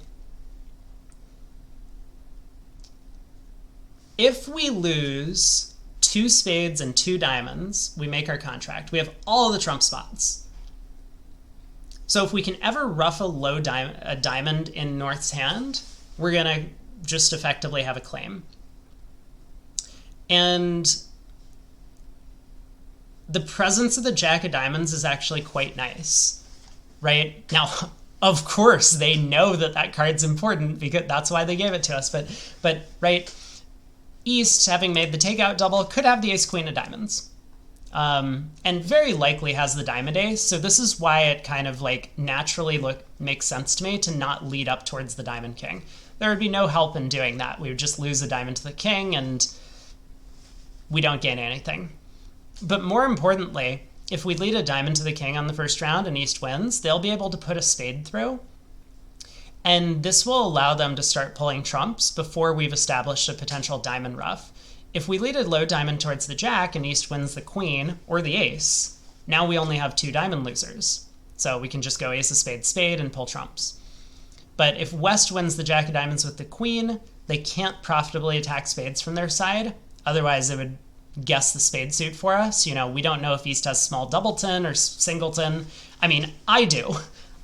If we lose 2 spades and 2 diamonds, we make our contract. We have all of the trump spots. So if we can ever ruff a diamond in North's hand, we're going to just effectively have a claim. And the presence of the jack of diamonds is actually quite nice, right? Now, of course, they know that that card's important because that's why they gave it to us. But right, East, having made the takeout double, could have the ace queen of diamonds. And very likely has the diamond ace. So this is why it kind of like naturally makes sense to me to not lead up towards the diamond king. There would be no help in doing that. We would just lose a diamond to the king and we don't gain anything. But more importantly, if we lead a diamond to the king on the first round and East wins, they'll be able to put a spade through. And this will allow them to start pulling trumps before we've established a potential diamond ruff. If we lead a low diamond towards the jack and East wins the queen or the ace, now we only have 2 diamond losers. So we can just go ace of spades, spade, and pull trumps. But if West wins the jack of diamonds with the queen, they can't profitably attack spades from their side. Otherwise, it would guess the spade suit for us. You know, we don't know if East has small doubleton or singleton. I mean, I do.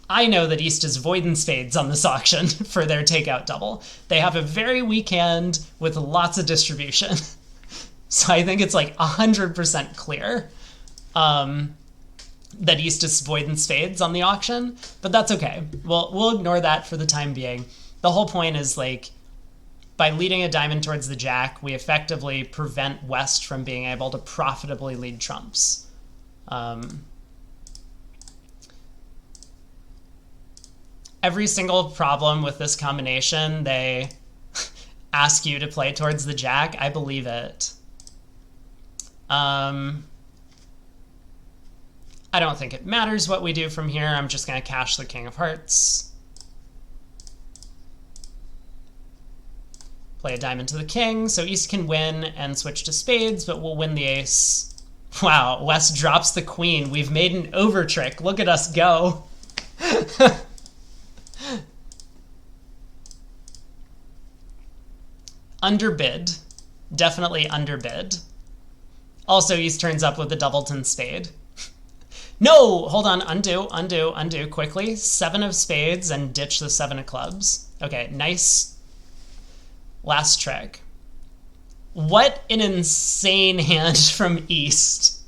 I know that East is voiding spades on this auction for their takeout double. They have a very weak hand with lots of distribution. So I think it's like 100% clear that East is voiding spades on the auction, but that's okay. We'll ignore that for the time being. The whole point is like, by leading a diamond towards the jack, we effectively prevent West from being able to profitably lead trumps. Every single problem with this combination, they ask you to play towards the jack. I believe it. I don't think it matters what we do from here. I'm just going to cash the king of hearts. Play a diamond to the king, so East can win and switch to spades, but we'll win the ace. Wow, West drops the queen. We've made an over trick. Look at us go. Underbid. Definitely underbid. Also, East turns up with the doubleton spade. No! Hold on. Undo, undo, undo quickly. 7 of spades and ditch the 7 of clubs. Okay, nice last trick. What an insane hand from East.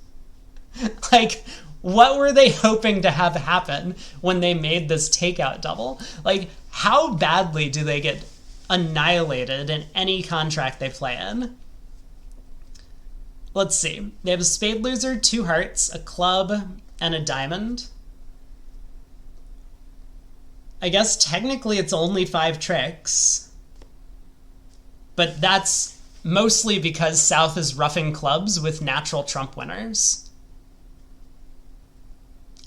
Like, what were they hoping to have happen when they made this takeout double? Like, how badly do they get annihilated in any contract they play in? Let's see. They have a spade loser, 2 hearts, a club, and a diamond. I guess technically it's only 5 tricks. But that's mostly because South is roughing clubs with natural trump winners.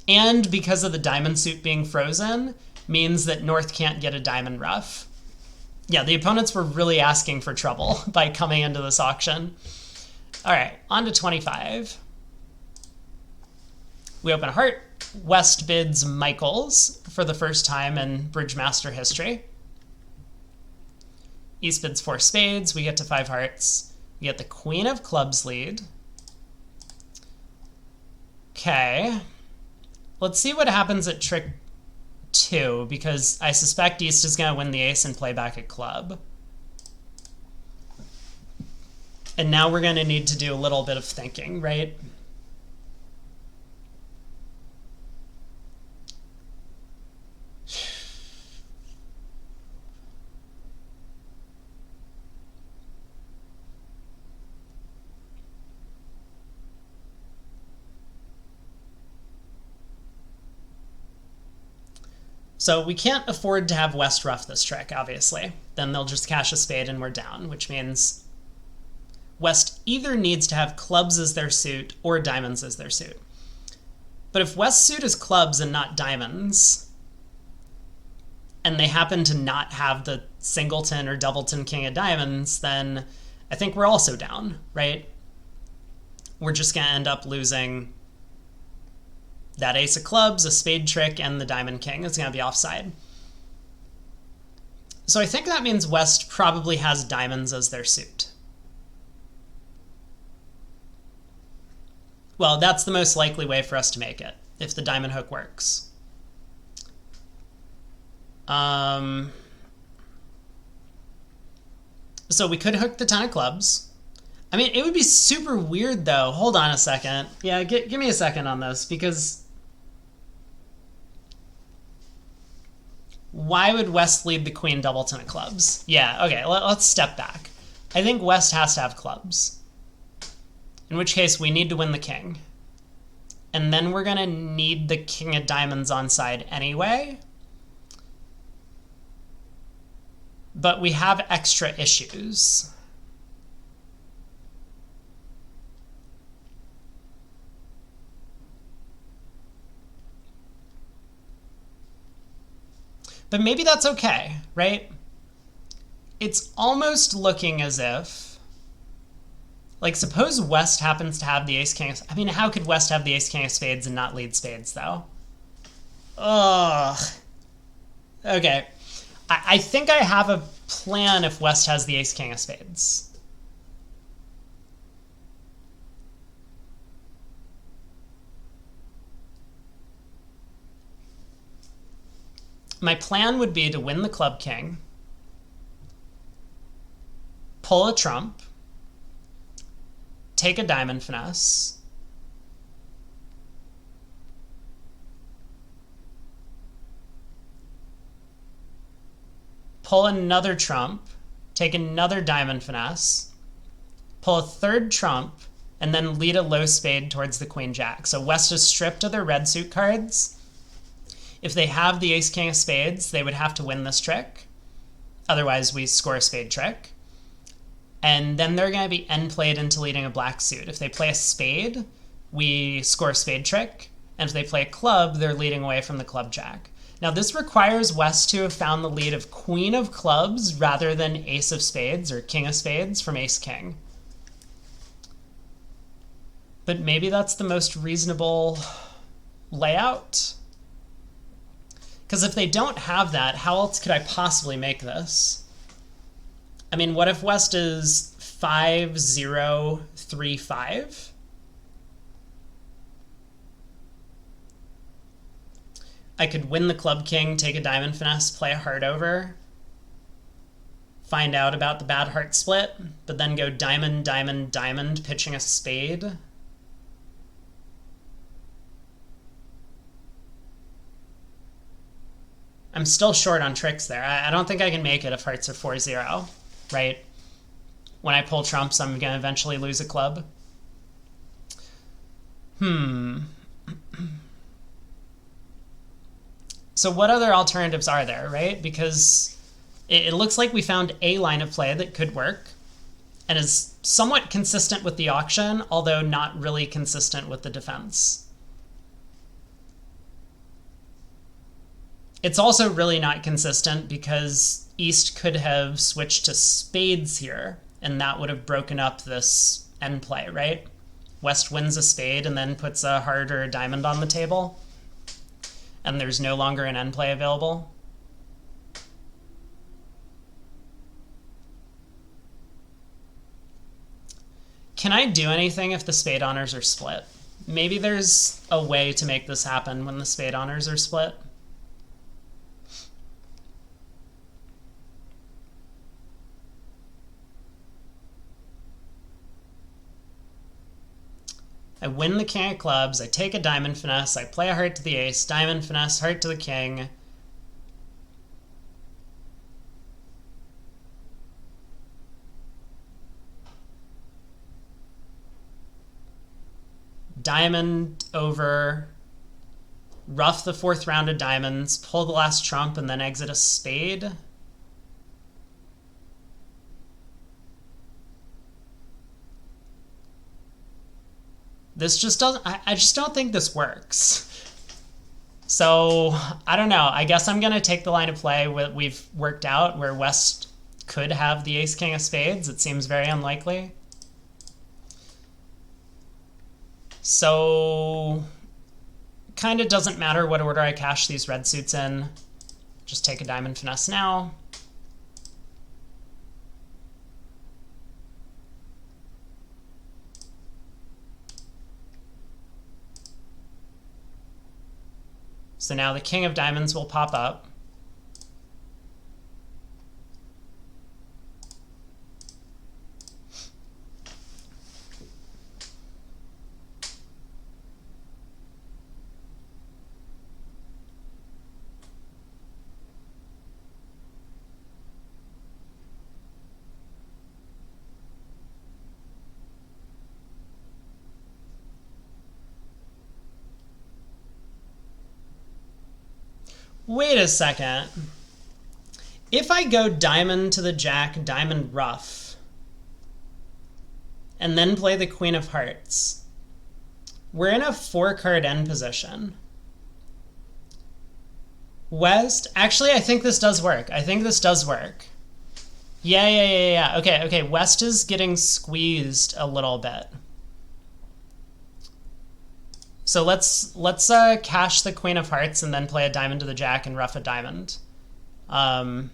And because of the diamond suit being frozen, means that North can't get a diamond ruff. Yeah, the opponents were really asking for trouble by coming into this auction. All right, on to 25. We open a heart. West bids Michaels for the first time in Bridgemaster history. East bids 4 spades. We get to 5 hearts. We get the queen of clubs lead. Okay. Let's see what happens at trick 2, because I suspect East is going to win the ace and play back a club. And now we're going to need to do a little bit of thinking, right? So we can't afford to have West ruff this trick, obviously. Then they'll just cash a spade and we're down, which means West either needs to have clubs as their suit or diamonds as their suit. But if West's suit is clubs and not diamonds, and they happen to not have the singleton or doubleton king of diamonds, then I think we're also down, right? We're just going to end up losing that ace of clubs, a spade trick, and the diamond king is going to be offside. So I think that means West probably has diamonds as their suit. Well, that's the most likely way for us to make it, if the diamond hook works. So we could hook the 10 of clubs. I mean, it would be super weird, though. Hold on a second. Yeah, give me a second on this, because why would West lead the queen doubleton of clubs? Yeah, okay, let's step back. I think West has to have clubs, in which case we need to win the king. And then we're going to need the king of diamonds on side anyway. But we have extra issues. But maybe that's okay, right? It's almost looking as if, like, suppose West happens to have the ace king of, I mean, how could West have the ace king of spades and not lead spades, though? Ugh. Okay. I think I have a plan if West has the ace king of spades. My plan would be to win the club king, pull a trump, take a diamond finesse, pull another trump, take another diamond finesse, pull a third trump, and then lead a low spade towards the queen jack. So West is stripped of their red suit cards. If they have the ace king of spades, they would have to win this trick. Otherwise, we score a spade trick. And then they're going to be end played into leading a black suit. If they play a spade, we score a spade trick. And if they play a club, they're leading away from the club jack. Now this requires West to have found the lead of queen of clubs rather than ace of spades or king of spades from ace king. But maybe that's the most reasonable layout. Because if they don't have that, how else could I possibly make this? I mean, what if West is 5-0-3-5? I could win the club king, take a diamond finesse, play a heart over, find out about the bad heart split, but then go diamond, diamond, diamond, pitching a spade. I'm still short on tricks there. I don't think I can make it if hearts are 4-0, right? When I pull trumps, I'm going to eventually lose a club. So what other alternatives are there, right? Because it looks like we found a line of play that could work and is somewhat consistent with the auction, although not really consistent with the defense. It's also really not consistent because East could have switched to spades here, and that would have broken up this end play, right? West wins a spade and then puts a heart or a diamond on the table, and there's no longer an end play available. Can I do anything if the spade honors are split? Maybe there's a way to make this happen when the spade honors are split. I win the king of clubs, I take a diamond finesse, I play a heart to the ace, diamond finesse, heart to the king. Diamond over, ruff the fourth round of diamonds, pull the last trump, and then exit a spade. This just doesn't, I just don't think this works. So, I don't know. I guess I'm going to take the line of play we've worked out where West could have the ace-king of spades. It seems very unlikely. So, kind of doesn't matter what order I cash these red suits in. Just take a diamond finesse now. So now the king of diamonds will pop up. Wait a second. If I go diamond to the jack, diamond ruff, and then play the queen of hearts, we're in a 4-card end position. West, actually, I think this does work. I think this does work. Yeah. Okay, West is getting squeezed a little bit. So let's cash the queen of hearts and then play a diamond to the jack and ruff a diamond. And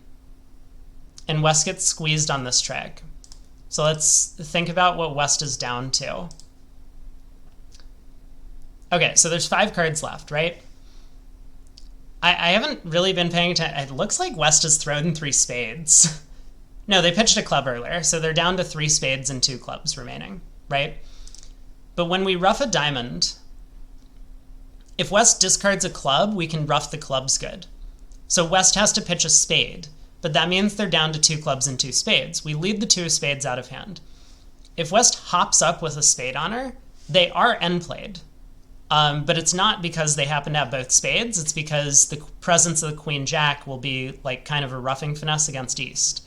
West gets squeezed on this trick. So let's think about what West is down to. Okay, so there's 5 cards left, right? I haven't really been paying attention. It looks like West has thrown 3 spades. No, they pitched a club earlier, so they're down to 3 spades and 2 clubs remaining, right? But when we ruff a diamond, if West discards a club, we can ruff the clubs good. So West has to pitch a spade, but that means they're down to 2 clubs and 2 spades. We lead the 2 spades out of hand. If West hops up with a spade honor, they are end played. But it's not because they happen to have both spades. It's because the presence of the queen jack will be like kind of a roughing finesse against East.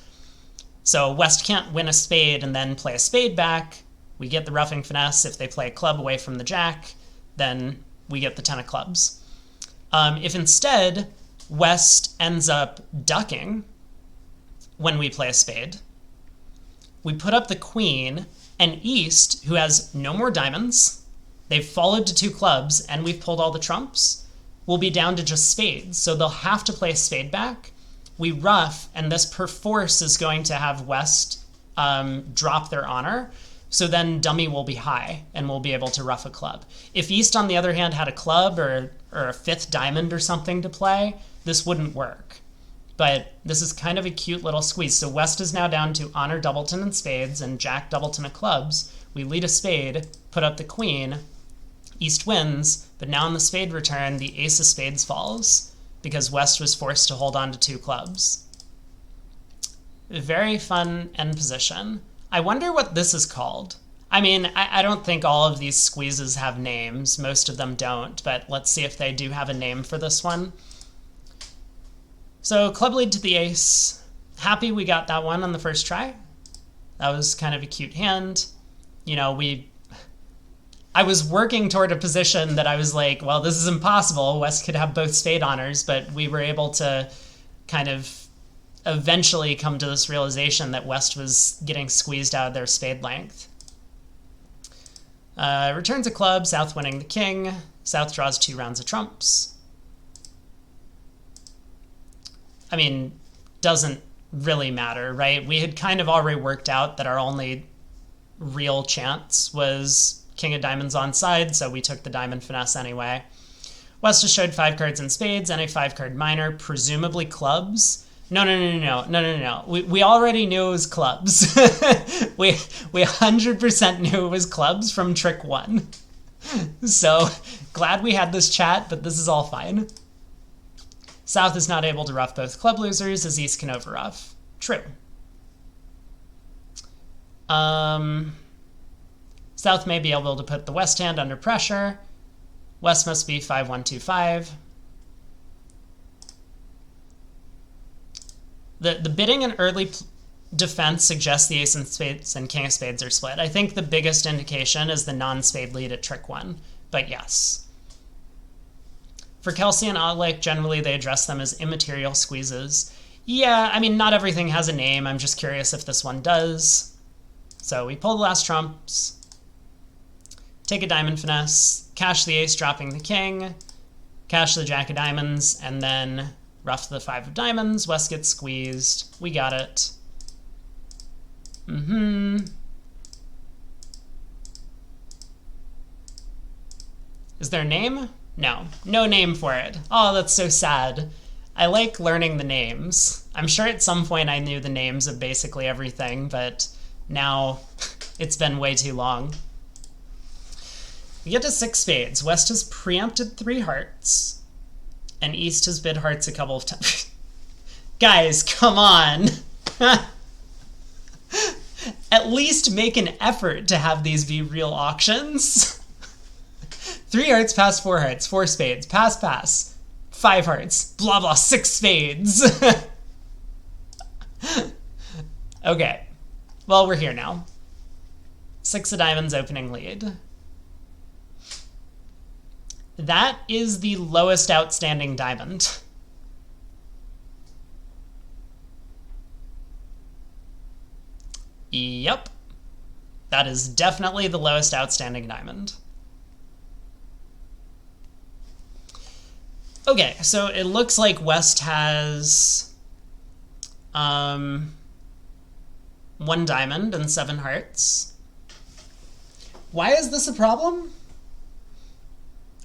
So West can't win a spade and then play a spade back. We get the roughing finesse. If they play a club away from the jack, then we get the 10 of clubs. If instead West ends up ducking when we play a spade, we put up the queen, and East, who has no more diamonds, they've followed to 2 clubs, and we've pulled all the trumps, will be down to just spades. So they'll have to play a spade back. We ruff, and this perforce is going to have West drop their honor. So then dummy will be high, and we'll be able to ruff a club. If East, on the other hand, had a club or a 5th diamond or something to play, this wouldn't work. But this is kind of a cute little squeeze. So West is now down to honor doubleton and spades and jack doubleton of clubs. We lead a spade, put up the queen. East wins, but now in the spade return, the ace of spades falls because West was forced to hold on to 2 clubs. Very fun end position. I wonder what this is called. I mean, I don't think all of these squeezes have names. Most of them don't, but let's see if they do have a name for this one. So club lead to the ace. Happy we got that one on the first try. That was kind of a cute hand. You know, I was working toward a position that I was like, well, this is impossible. West could have both spade honors, but we were able to kind of eventually come to this realization that West was getting squeezed out of their spade length. Returns a club, South winning the king. South draws 2 rounds of trumps. I mean, doesn't really matter, right? We had kind of already worked out that our only real chance was king of diamonds on side, so we took the diamond finesse anyway. West has showed 5 cards in spades and a 5-card minor, presumably clubs. No. We already knew it was clubs. we 100% knew it was clubs from trick 1. So glad we had this chat, but this is all fine. South is not able to ruff both club losers as East can overruff. True. South may be able to put the West hand under pressure. West must be 5-1-2-5. The bidding and early defense suggests the ace of spades and king of spades are split. I think the biggest indication is the non-spade lead at trick 1, but yes. For Kelsey and Oleg, generally they address them as immaterial squeezes. Yeah, I mean, not everything has a name. I'm just curious if this one does. So we pull the last trumps, take a diamond finesse, cash the ace, dropping the king, cash the jack of diamonds, and then ruff the 5 of diamonds. West gets squeezed. We got it. Is there a name? No. No name for it. Oh, that's so sad. I like learning the names. I'm sure at some point I knew the names of basically everything, but now it's been way too long. We get to 6 spades. West has preempted 3 hearts, and East has bid hearts a couple of times. Guys, come on. At least make an effort to have these be real auctions. 3 hearts, pass 4 hearts, 4 spades, pass, 5 hearts, blah, blah, 6 spades. Okay. Well, we're here now. 6 of diamonds, opening lead. That is the lowest outstanding diamond. Yep. That is definitely the lowest outstanding diamond. Okay, so it looks like West has 1 diamond and 7 hearts. Why is this a problem?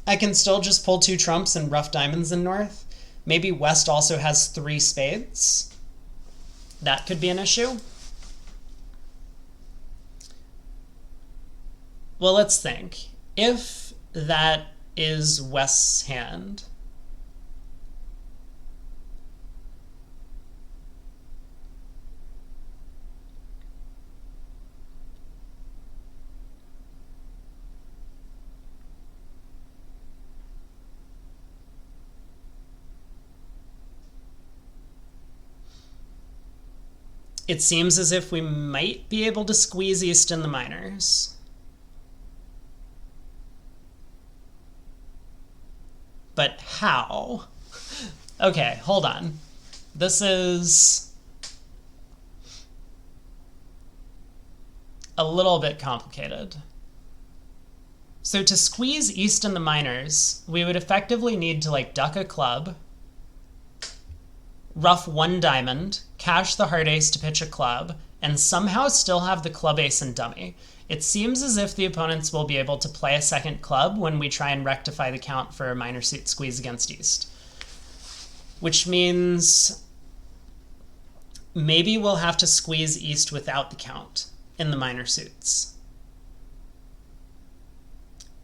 I can still just pull 2 trumps and ruff diamonds in North. Maybe West also has 3 spades. That could be an issue. Well, let's think. If that is West's hand, it seems as if we might be able to squeeze East in the minors. But how? Okay, hold on. This is a little bit complicated. So to squeeze east in the minors, we would effectively need to like duck a club, ruff one diamond, cash the heart ace to pitch a club, and somehow still have the club ace and dummy. It seems as if the opponents will be able to play a second club when we try and rectify the count for a minor suit squeeze against east. Which means maybe we'll have to squeeze east without the count in the minor suits.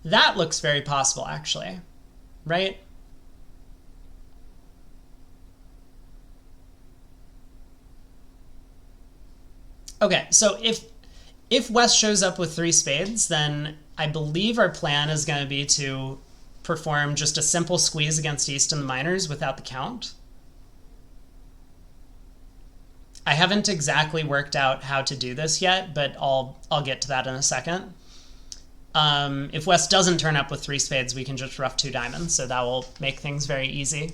That looks very possible, actually, right? Okay, so if West shows up with 3 spades, then I believe our plan is going to be to perform just a simple squeeze against East in the minors without the count. I haven't exactly worked out how to do this yet, but I'll get to that in a second. If West doesn't turn up with 3 spades, we can just ruff 2 diamonds, so that will make things very easy.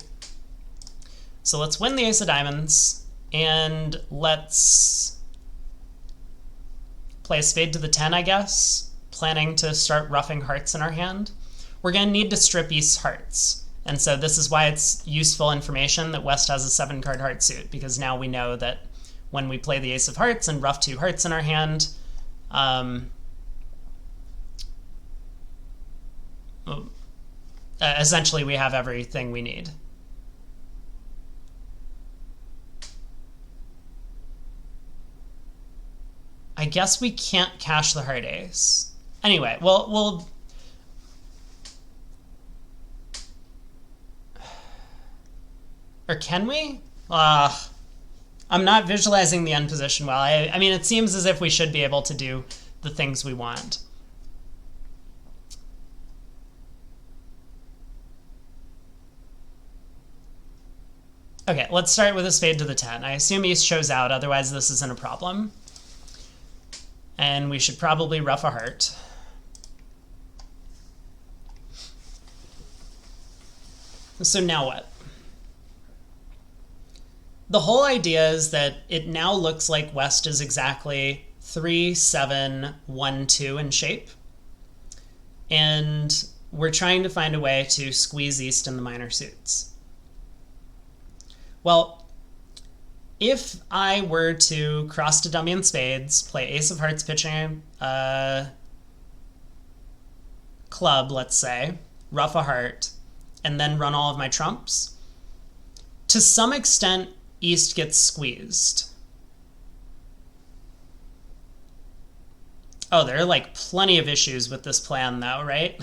So let's win the ace of diamonds, and let's play a spade to the 10, I guess, planning to start ruffing hearts in our hand. We're going to need to strip East's hearts, and so this is why it's useful information that West has a 7-card heart suit, because now we know that when we play the ace of hearts and ruff 2 hearts in our hand, essentially we have everything we need. I guess we can't cash the heart ace. Anyway, we'll or can we? I'm not visualizing the end position well. I mean, it seems as if we should be able to do the things we want. Okay, let's start with a spade to the 10. I assume East shows out, otherwise this isn't a problem. And we should probably ruff a heart. So now what? The whole idea is that it now looks like West is exactly 3, 7, 1, 2 in shape. And we're trying to find a way to squeeze East in the minor suits. Well, if I were to cross to dummy and spades, play ace of hearts pitching a club, let's say, ruff a heart, and then run all of my trumps, to some extent, East gets squeezed. Oh, there are like plenty of issues with this plan though, right?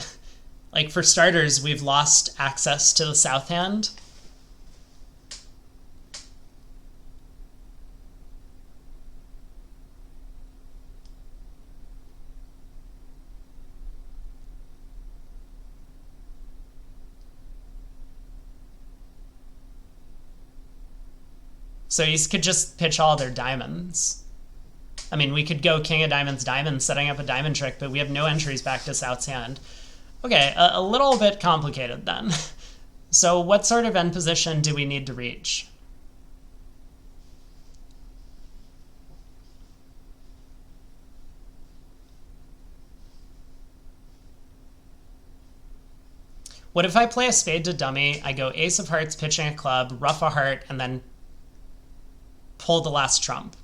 Like for starters, we've lost access to the south hand. So East could just pitch all their diamonds. I mean, we could go king of diamonds, diamonds, setting up a diamond trick, but we have no entries back to South's hand. Okay, a little bit complicated then. So what sort of end position do we need to reach? What if I play a spade to dummy, I go ace of hearts, pitching a club, ruff a heart, and then pull the last trump?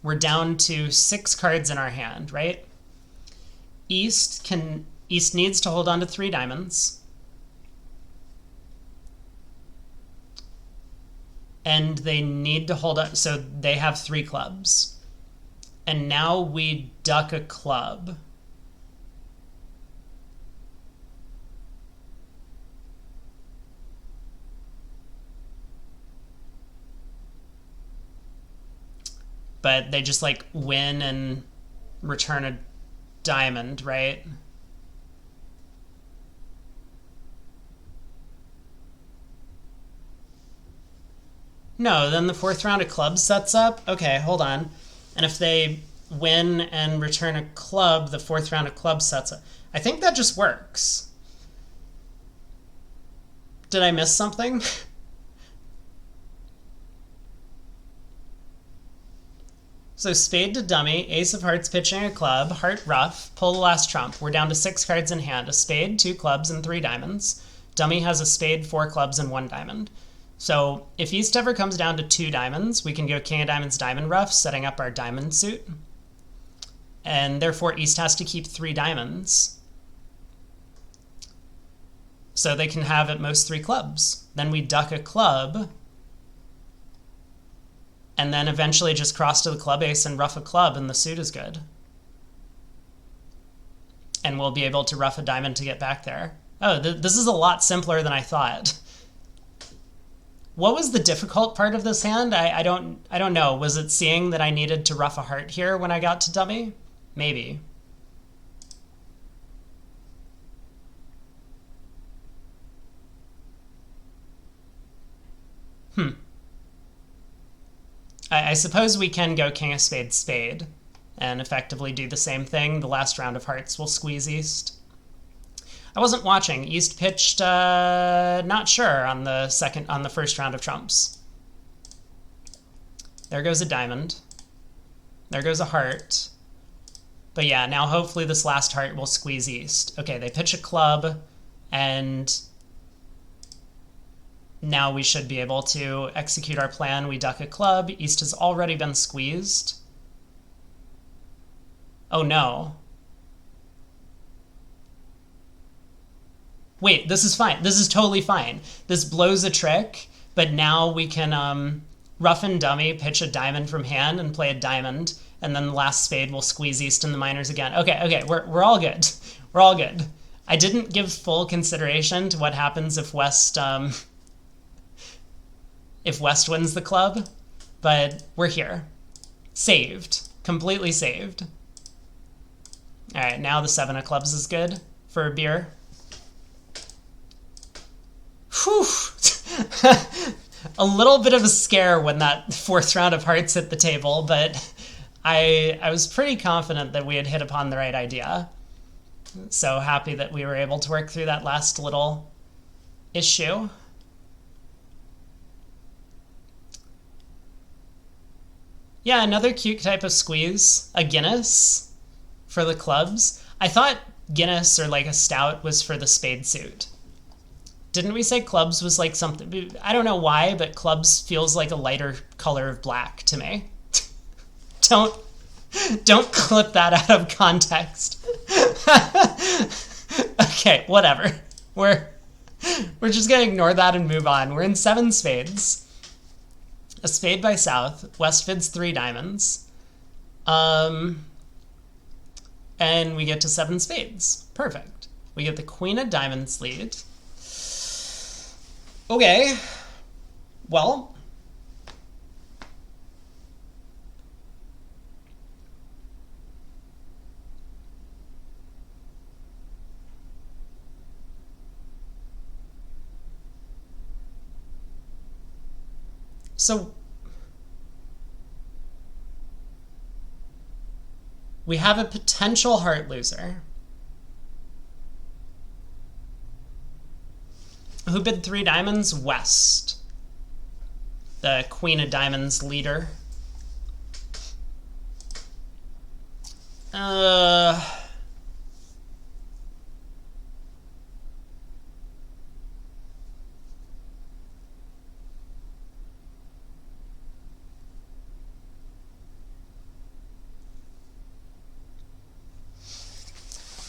We're down to 6 cards in our hand, right? East needs to hold on to 3 diamonds. And they need to hold on, so they have 3 clubs. And now we duck a club. But they just like win and return a diamond, right? No, then the 4th round of clubs sets up. Okay, hold on. And if they win and return a club, the 4th round of clubs sets up. I think that just works. Did I miss something? So spade to dummy, ace of hearts pitching a club, heart ruff, pull the last trump. We're down to 6 cards in hand, a spade, 2 clubs, and 3 diamonds. Dummy has a spade, 4 clubs, and 1 diamond. So if East ever comes down to 2 diamonds, we can go king of diamonds, diamond ruff, setting up our diamond suit. And therefore East has to keep 3 diamonds. So they can have at most 3 clubs. Then we duck a club, and then eventually just cross to the club ace and ruff a club, and the suit is good. And we'll be able to ruff a diamond to get back there. Oh, this is a lot simpler than I thought. What was the difficult part of this hand? I don't know. Was it seeing that I needed to ruff a heart here when I got to dummy? Maybe. I suppose we can go king of spades, spade, and effectively do the same thing. The last round of hearts will squeeze East. I wasn't watching. East pitched not sure on the first round of trumps. There goes a diamond. There goes a heart. But yeah, now hopefully this last heart will squeeze East. Okay, they pitch a club, and now we should be able to execute our plan. We duck a club. East has already been squeezed. Oh no. Wait, this is fine. This is totally fine. This blows a trick, but now we can ruff and dummy, pitch a diamond from hand, and play a diamond, and then the last spade will squeeze East in the minors again. Okay, we're all good. We're all good. I didn't give full consideration to what happens if West wins the club, but we're here. Saved. Completely saved. All right, now the 7 of clubs is good for a beer. Whew. A little bit of a scare when that 4th round of hearts hit the table, but I was pretty confident that we had hit upon the right idea. So happy that we were able to work through that last little issue. Yeah, another cute type of squeeze, a Guinness for the clubs. I thought Guinness or like a stout was for the spade suit. Didn't we say clubs was like something? I don't know why, but clubs feels like a lighter color of black to me. Don't clip that out of context. Okay, whatever. We're just gonna ignore that and move on. We're in 7 spades. A spade by South. West fids 3 diamonds. And we get to 7 spades. Perfect. We get the queen of diamonds lead. Okay. Well. So we have a potential heart loser who bid 3 diamonds. West, the queen of diamonds leader.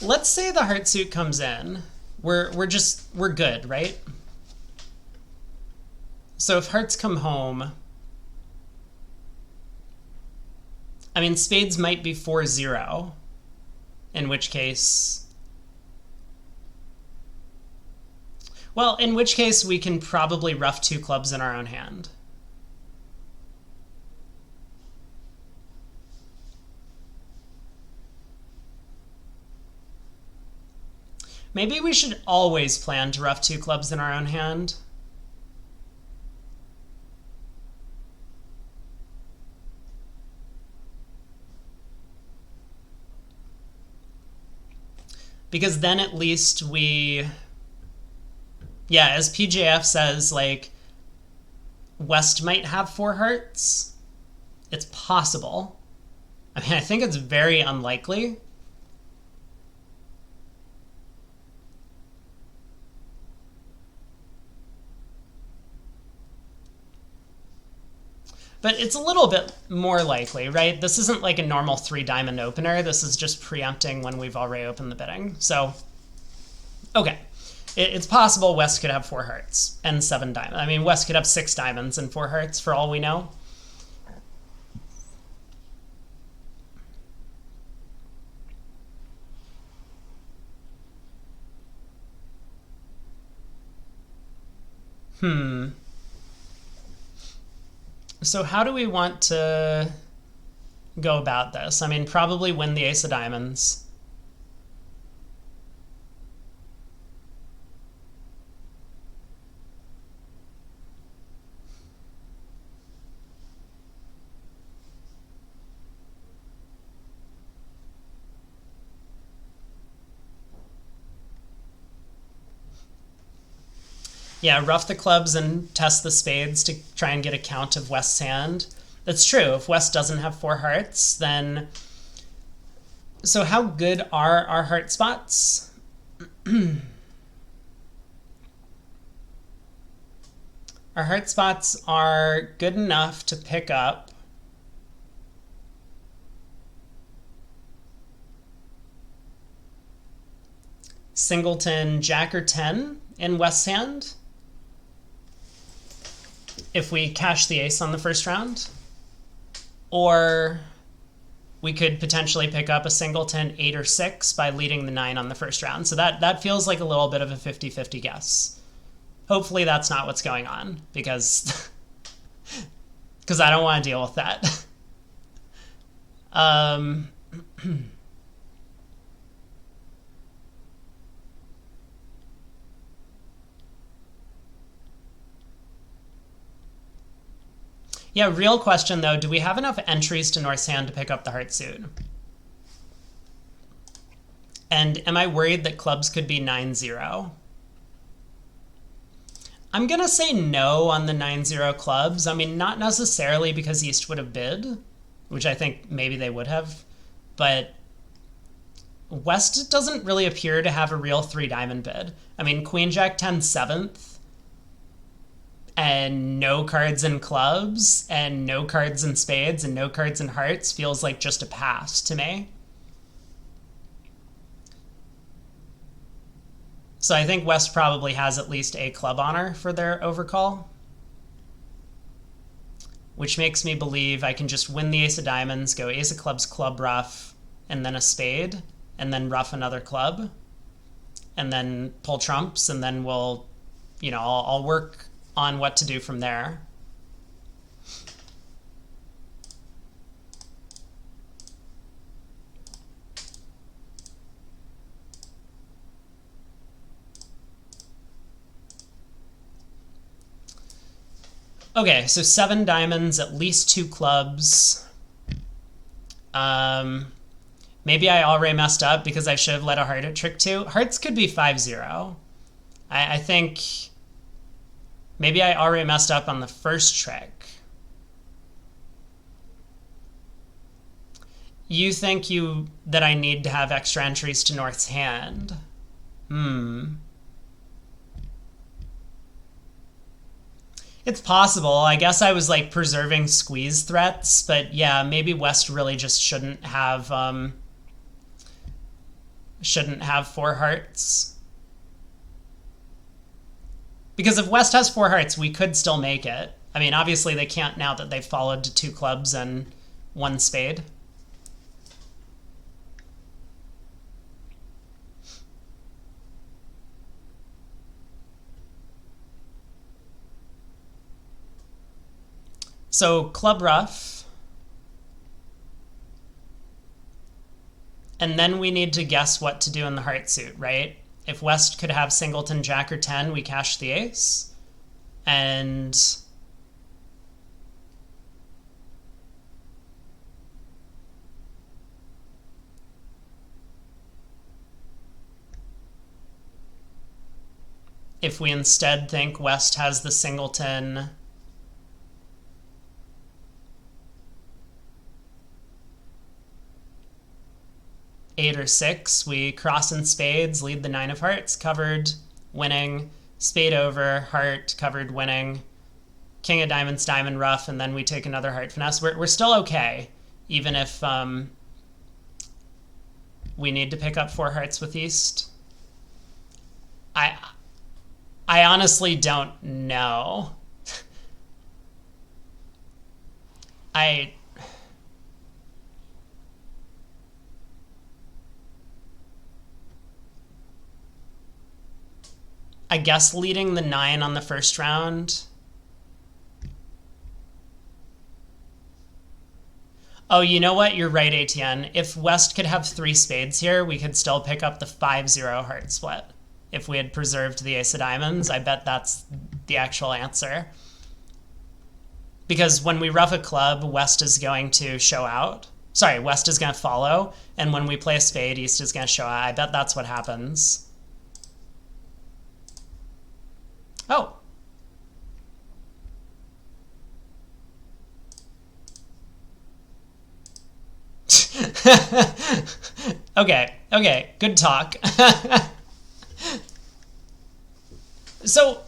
Let's say the heart suit comes in. We're good, right? So if hearts come home, I mean, spades might be 4-0, in which case, well, in which case we can probably ruff 2 clubs in our own hand. Maybe we should always plan to ruff 2 clubs in our own hand. Because then at least we Yeah, as PJF says, like, West might have four hearts. It's possible. I mean, I think it's very unlikely. But it's a little bit more likely, right? This isn't like a normal 3-diamond opener. This is just preempting when we've already opened the bidding. So, okay. It's possible West could have four hearts and 7 diamonds. I mean, West could have 6 diamonds and 4 hearts for all we know. So how do we want to go about this? I mean, probably win the ace of diamonds. Yeah, ruff the clubs and test the spades to try and get a count of West's hand. That's true. If West doesn't have 4 hearts, then... So how good are our heart spots? Our heart spots are good enough to pick up singleton, jack, or 10 in West's hand if we cash the ace on the first round. Or we could potentially pick up a singleton, 8 or 6 by leading the 9 on the first round. So that feels like a little bit of a 50-50 guess. Hopefully that's not what's going on, because I don't want to deal with that. Yeah, real question though, do we have enough entries to North's hand to pick up the heart suit? And am I worried that clubs could be 9-0? I'm going to say no on the 9-0 clubs. I mean, not necessarily because East would have bid, which I think maybe they would have, but West doesn't really appear to have a real 3-diamond bid. I mean, Queen Jack 10 7th, and no cards in clubs, and no cards in spades, and no cards in hearts feels like just a pass to me. So I think West probably has at least a club honor for their overcall, which makes me believe I can just win the ace of diamonds, go ace of clubs, club ruff, and then a spade, and then ruff another club, and then pull trumps, and then we'll, I'll work on what to do from there. Okay, so 7 diamonds, at least 2 clubs. Maybe I already messed up because I should have let a heart at trick 2. Hearts could be 5-0. I think maybe I already messed up on the first trick. You think that I need to have extra entries to North's hand? It's possible. I guess I was like preserving squeeze threats, but yeah, maybe West really just shouldn't have 4 hearts. Because if West has 4 hearts, we could still make it. I mean, obviously they can't now that they've followed to 2 clubs and 1 spade. So club ruff. And then we need to guess what to do in the heart suit, right? If West could have singleton, jack, or 10, we cash the ace. And if we instead think West has the singleton eight or six, we cross in spades, lead the nine of hearts, covered, winning, spade over, heart, covered, winning, king of diamonds, diamond, ruff, and then we take another heart finesse. We're still okay, even if we need to pick up four hearts with East. I honestly don't know. I guess leading the 9 on the first round. Oh, you know what? You're right, ATN. If West could have 3 spades here, we could still pick up the 5-0 heart split. If we had preserved the ace of diamonds, I bet that's the actual answer. Because when we ruff a club, West is going to show out. Sorry, West is going to follow. And when we play a spade, East is going to show out. I bet that's what happens. Oh. Okay, good talk. So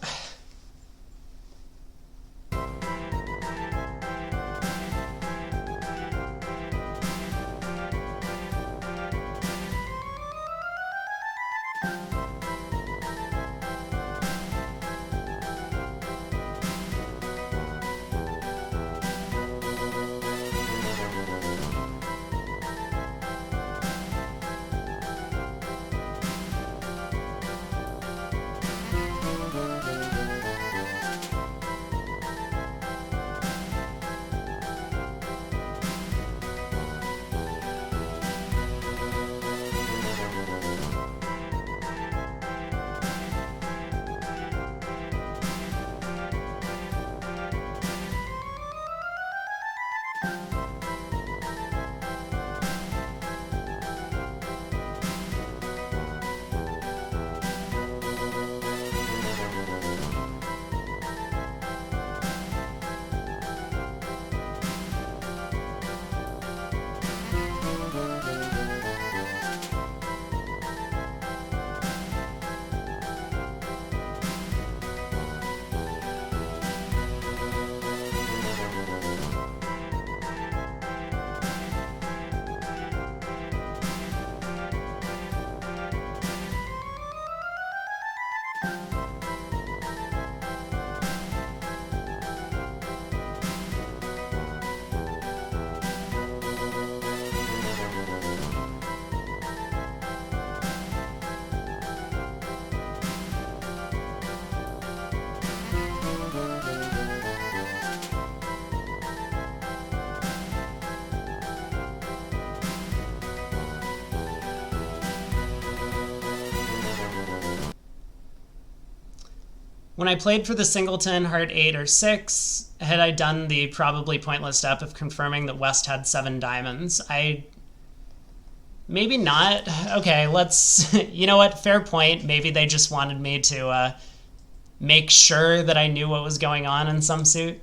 when I played for the singleton, heart 8 or 6, had I done the probably pointless step of confirming that West had 7 diamonds? Maybe not. Okay, let's... You know what? Fair point. Maybe they just wanted me to make sure that I knew what was going on in some suit.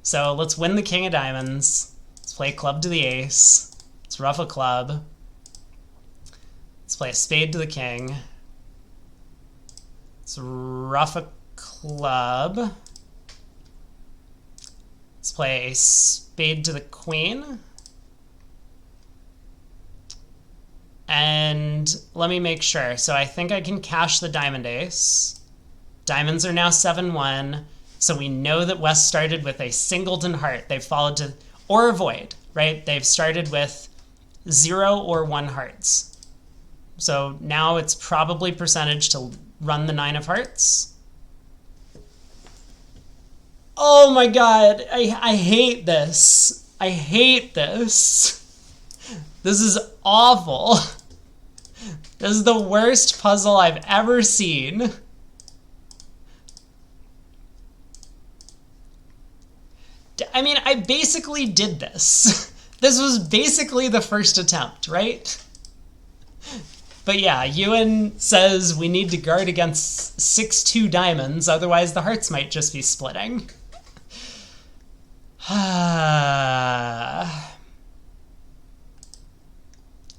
So let's win the king of diamonds. Let's play club to the ace. Let's ruff a club. Let's play a spade to the king. Let's ruff a club. Let's play a spade to the queen. And let me make sure. So I think I can cash the diamond ace. Diamonds are now 7-1. So we know that West started with a singleton heart. They've followed to, or a void, right? They've started with 0 or 1 hearts. So now it's probably percentage to run the 9 of hearts. Oh my god, I hate this. I hate this. This is awful. This is the worst puzzle I've ever seen. I mean, I basically did this. This was basically the first attempt, right? But yeah, Ewan says we need to guard against 6-2 diamonds, otherwise the hearts might just be splitting.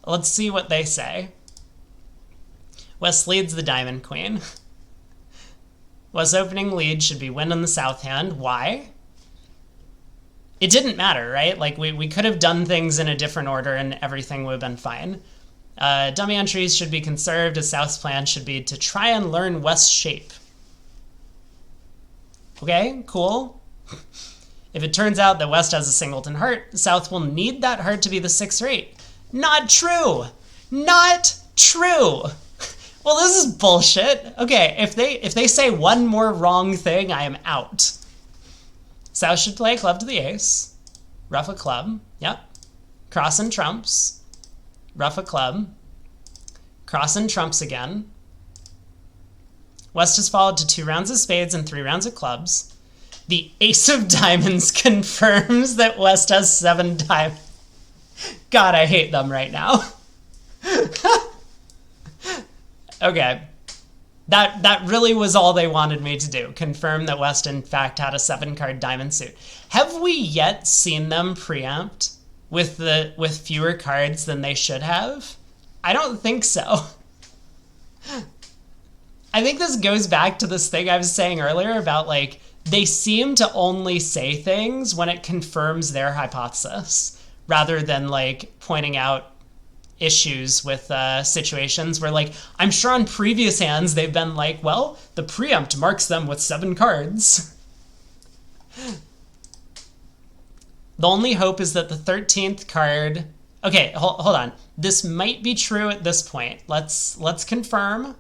Let's see what they say. West leads the diamond queen. West's opening lead should be win on the south hand. Why? It didn't matter, right? Like, we could have done things in a different order and everything would have been fine. Dummy entries should be conserved, as South's plan should be to try and learn West's shape. Okay, cool. If it turns out that West has a singleton heart, South will need that heart to be the 6 or 8. Not true! Not true! Well, this is bullshit. Okay, if they say one more wrong thing, I am out. South should play a club to the ace. Ruff a club. Yep. Cross and trumps. Ruff a club. Cross and trumps again. West has followed to 2 rounds of spades and 3 rounds of clubs. The ace of diamonds confirms that West has 7 diamonds. God, I hate them right now. Okay. That really was all they wanted me to do. Confirm that West, in fact, had a 7-card diamond suit. Have we yet seen them preempt with fewer cards than they should have? I don't think so. I think this goes back to this thing I was saying earlier about, like, they seem to only say things when it confirms their hypothesis, rather than, like, pointing out issues with situations where, like, I'm sure on previous hands they've been like, well, the preempt marks them with 7 cards. The only hope is that the 13th card... Okay, hold on. This might be true at this point. Let's confirm.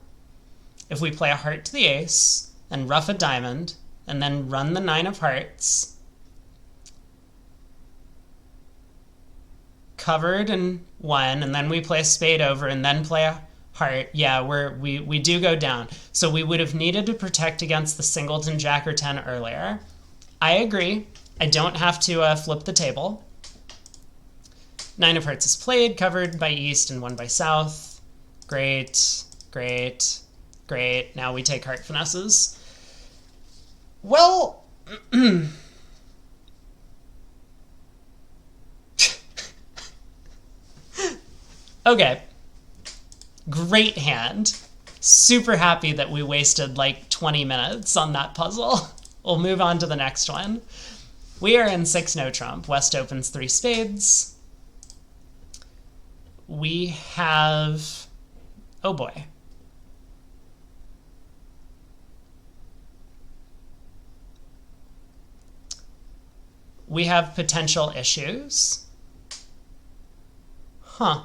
If we play a heart to the ace and ruff a diamond and then run the 9 of hearts, covered and 1, and then we play a spade over and then play a heart, yeah, we do go down. So we would have needed to protect against the singleton jack or 10 earlier. I agree. I don't have to flip the table. 9 of hearts is played, covered by east and 1 by south. Great, great, great. Now we take heart finesses. Well... Okay. Great hand. Super happy that we wasted like 20 minutes on that puzzle. We'll move on to the next one. We are in 6 no trump. West opens 3 spades. We have... Oh boy. We have potential issues. Huh.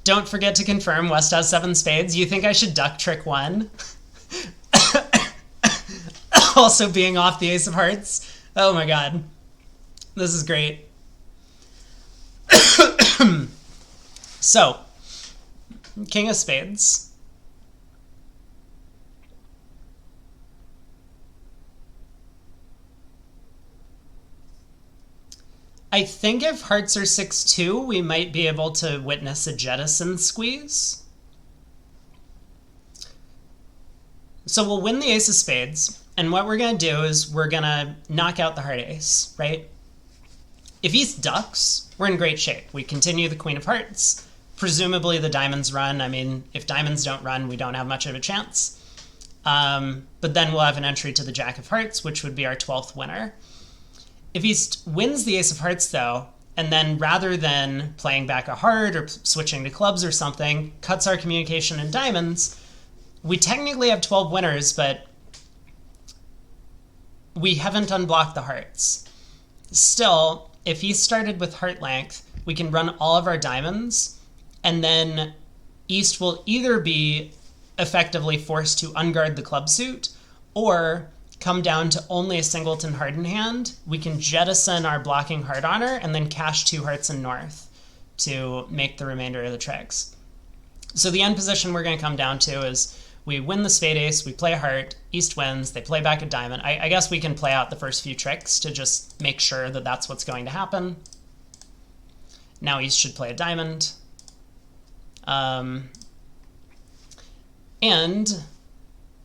Don't forget to confirm West has 7 spades. You think I should duck trick 1? Also being off the ace of hearts. Oh my god. This is great. So, king of spades. I think if hearts are 6-2, we might be able to witness a jettison squeeze. So we'll win the ace of spades, and what we're going to do is we're going to knock out the heart ace, right? If East ducks, we're in great shape. We continue the queen of hearts. Presumably the diamonds run. I mean, if diamonds don't run, we don't have much of a chance. But then we'll have an entry to the jack of hearts, which would be our 12th winner. If East wins the ace of hearts, though, and then rather than playing back a heart or switching to clubs or something, cuts our communication in diamonds, we technically have 12 winners, but we haven't unblocked the hearts. Still, if East started with heart length, we can run all of our diamonds, and then East will either be effectively forced to unguard the club suit, or come down to only a singleton heart in hand. We can jettison our blocking heart honor and then cash 2 hearts in north to make the remainder of the tricks. So the end position we're going to come down to is we win the spade ace, we play a heart, East wins, they play back a diamond. I guess we can play out the first few tricks to just make sure that that's what's going to happen. Now East should play a diamond. And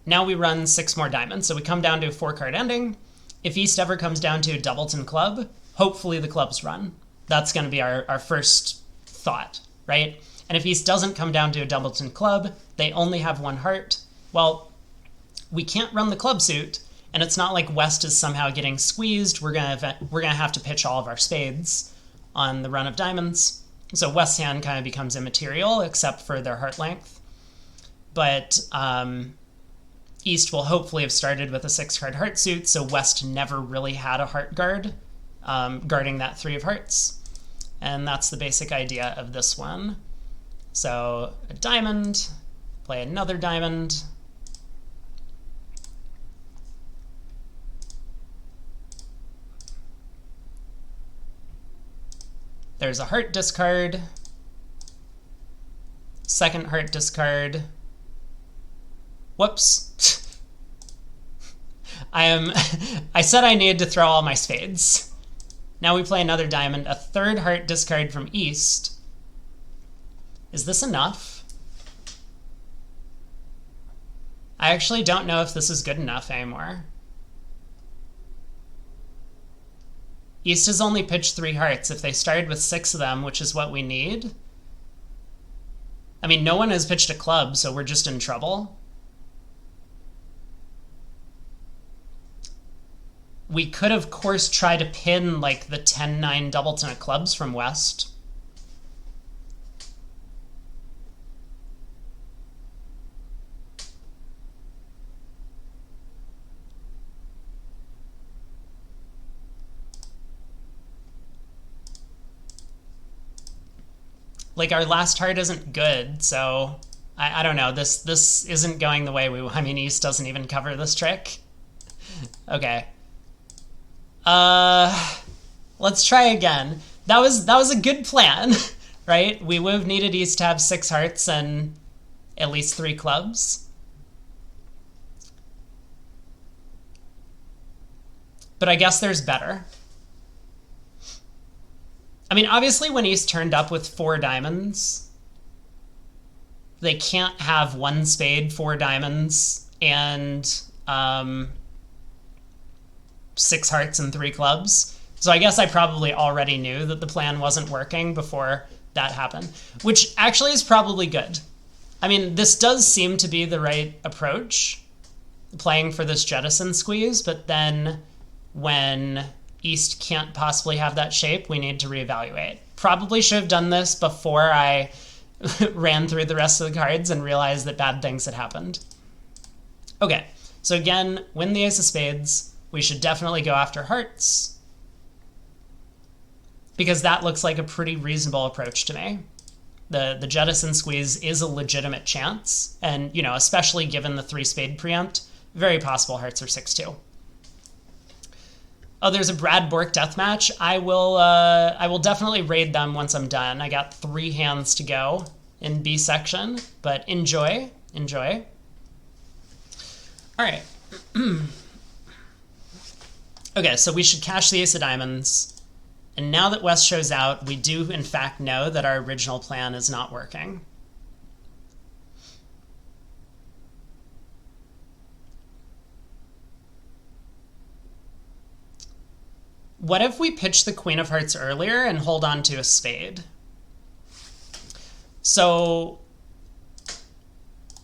now we run 6 more diamonds. So we come down to a 4-card ending. If East ever comes down to a doubleton club, hopefully the clubs run. That's going to be our first thought, right? And if East doesn't come down to a doubleton club, they only have 1 heart. Well, we can't run the club suit, and it's not like West is somehow getting squeezed. We're gonna have to pitch all of our spades on the run of diamonds. So West's hand kind of becomes immaterial except for their heart length. But East will hopefully have started with a 6-card heart suit, so West never really had a heart guard guarding that 3 of hearts. And that's the basic idea of this one. So a diamond, play another diamond. There's a heart discard. Second heart discard. Whoops. I said I needed to throw all my spades. Now we play another diamond, a 3rd heart discard from East. Is this enough? I actually don't know if this is good enough anymore. East has only pitched 3 hearts. If they started with 6 of them, which is what we need. I mean, no one has pitched a club, so we're just in trouble. We could, of course, try to pin like the 10-9 doubleton of clubs from West. Like, our last heart isn't good, so I don't know. This isn't going the way we... I mean, East doesn't even cover this trick. Okay. Let's try again. That was a good plan, right? We would have needed East to have 6 hearts and at least 3 clubs. But I guess there's better. I mean, obviously when East turned up with 4 diamonds, they can't have 1 spade, 4 diamonds, and 6 hearts and 3 clubs. So I guess I probably already knew that the plan wasn't working before that happened, which actually is probably good. I mean, this does seem to be the right approach, playing for this jettison squeeze, but then when East can't possibly have that shape, we need to reevaluate. Probably should have done this before I ran through the rest of the cards and realized that bad things had happened. Okay, so again, win the ace of spades. We should definitely go after hearts, because that looks like a pretty reasonable approach to me. The jettison squeeze is a legitimate chance, and, you know, especially given the 3 spade preempt, very possible hearts are 6-2. Oh, there's a Brad Bork deathmatch. I will definitely raid them once I'm done. I got 3 hands to go in B section, but enjoy. All right. Okay, so we should cash the ace of diamonds. And now that West shows out, we do in fact know that our original plan is not working. What if we pitch the Queen of Hearts earlier and hold on to a spade? So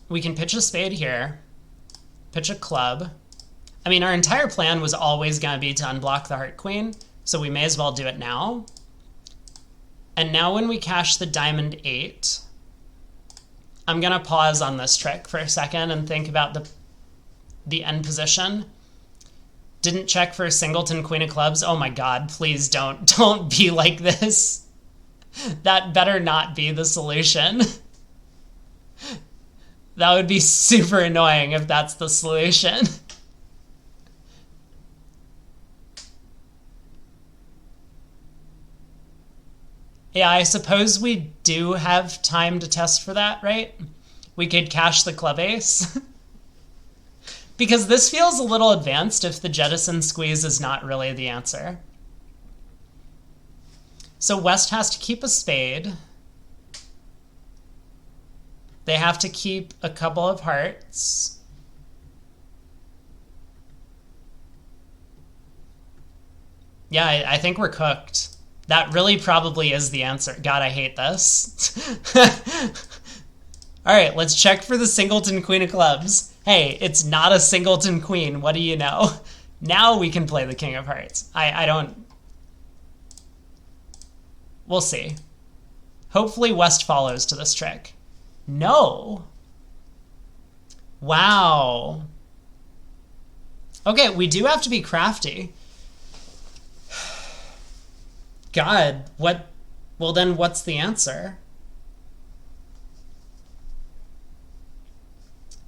we can pitch a spade here, pitch a club. I mean, our entire plan was always going to be to unblock the Heart Queen, so we may as well do it now. And now when we cash the Diamond 8, I'm going to pause on this trick for a second and think about the end position. Didn't check for a singleton Queen of Clubs. Oh my God, please don't be like this. That better not be the solution. That would be super annoying if that's the solution. Yeah, I suppose we do have time to test for that, right? We could cash the club ace. Because this feels a little advanced if the jettison squeeze is not really the answer. So West has to keep a spade. They have to keep a couple of hearts. Yeah, I think we're cooked. That really probably is the answer. God, I hate this. All right, let's check for the singleton queen of clubs. Hey, it's not a singleton queen. What do you know? Now we can play the king of hearts. I don't... We'll see. Hopefully West follows to this trick. No. Wow. Okay, we do have to be crafty. God, what? Well, then what's the answer?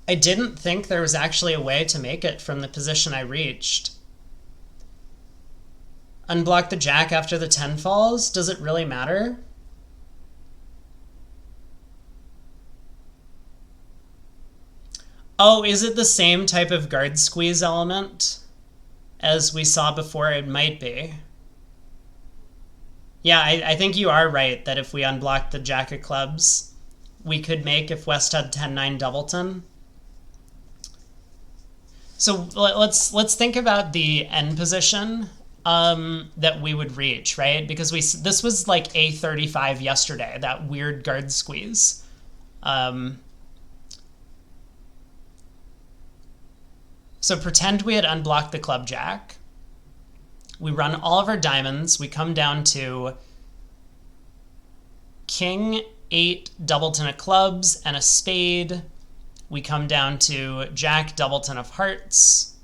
I didn't think there was actually a way to make it from the position I reached. Unblock the jack after the 10 falls? Does it really matter? Oh, is it the same type of guard squeeze element as we saw before? It might be. Yeah, I think you are right that if we unblock the jack of clubs, we could make if West had 10-9 doubleton. So let's think about the end position that we would reach, right? Because this was like A35 yesterday, that weird guard squeeze. So pretend we had unblocked the club jack. We run all of our diamonds. We come down to king, 8, doubleton of clubs, and a spade. We come down to jack, doubleton of hearts,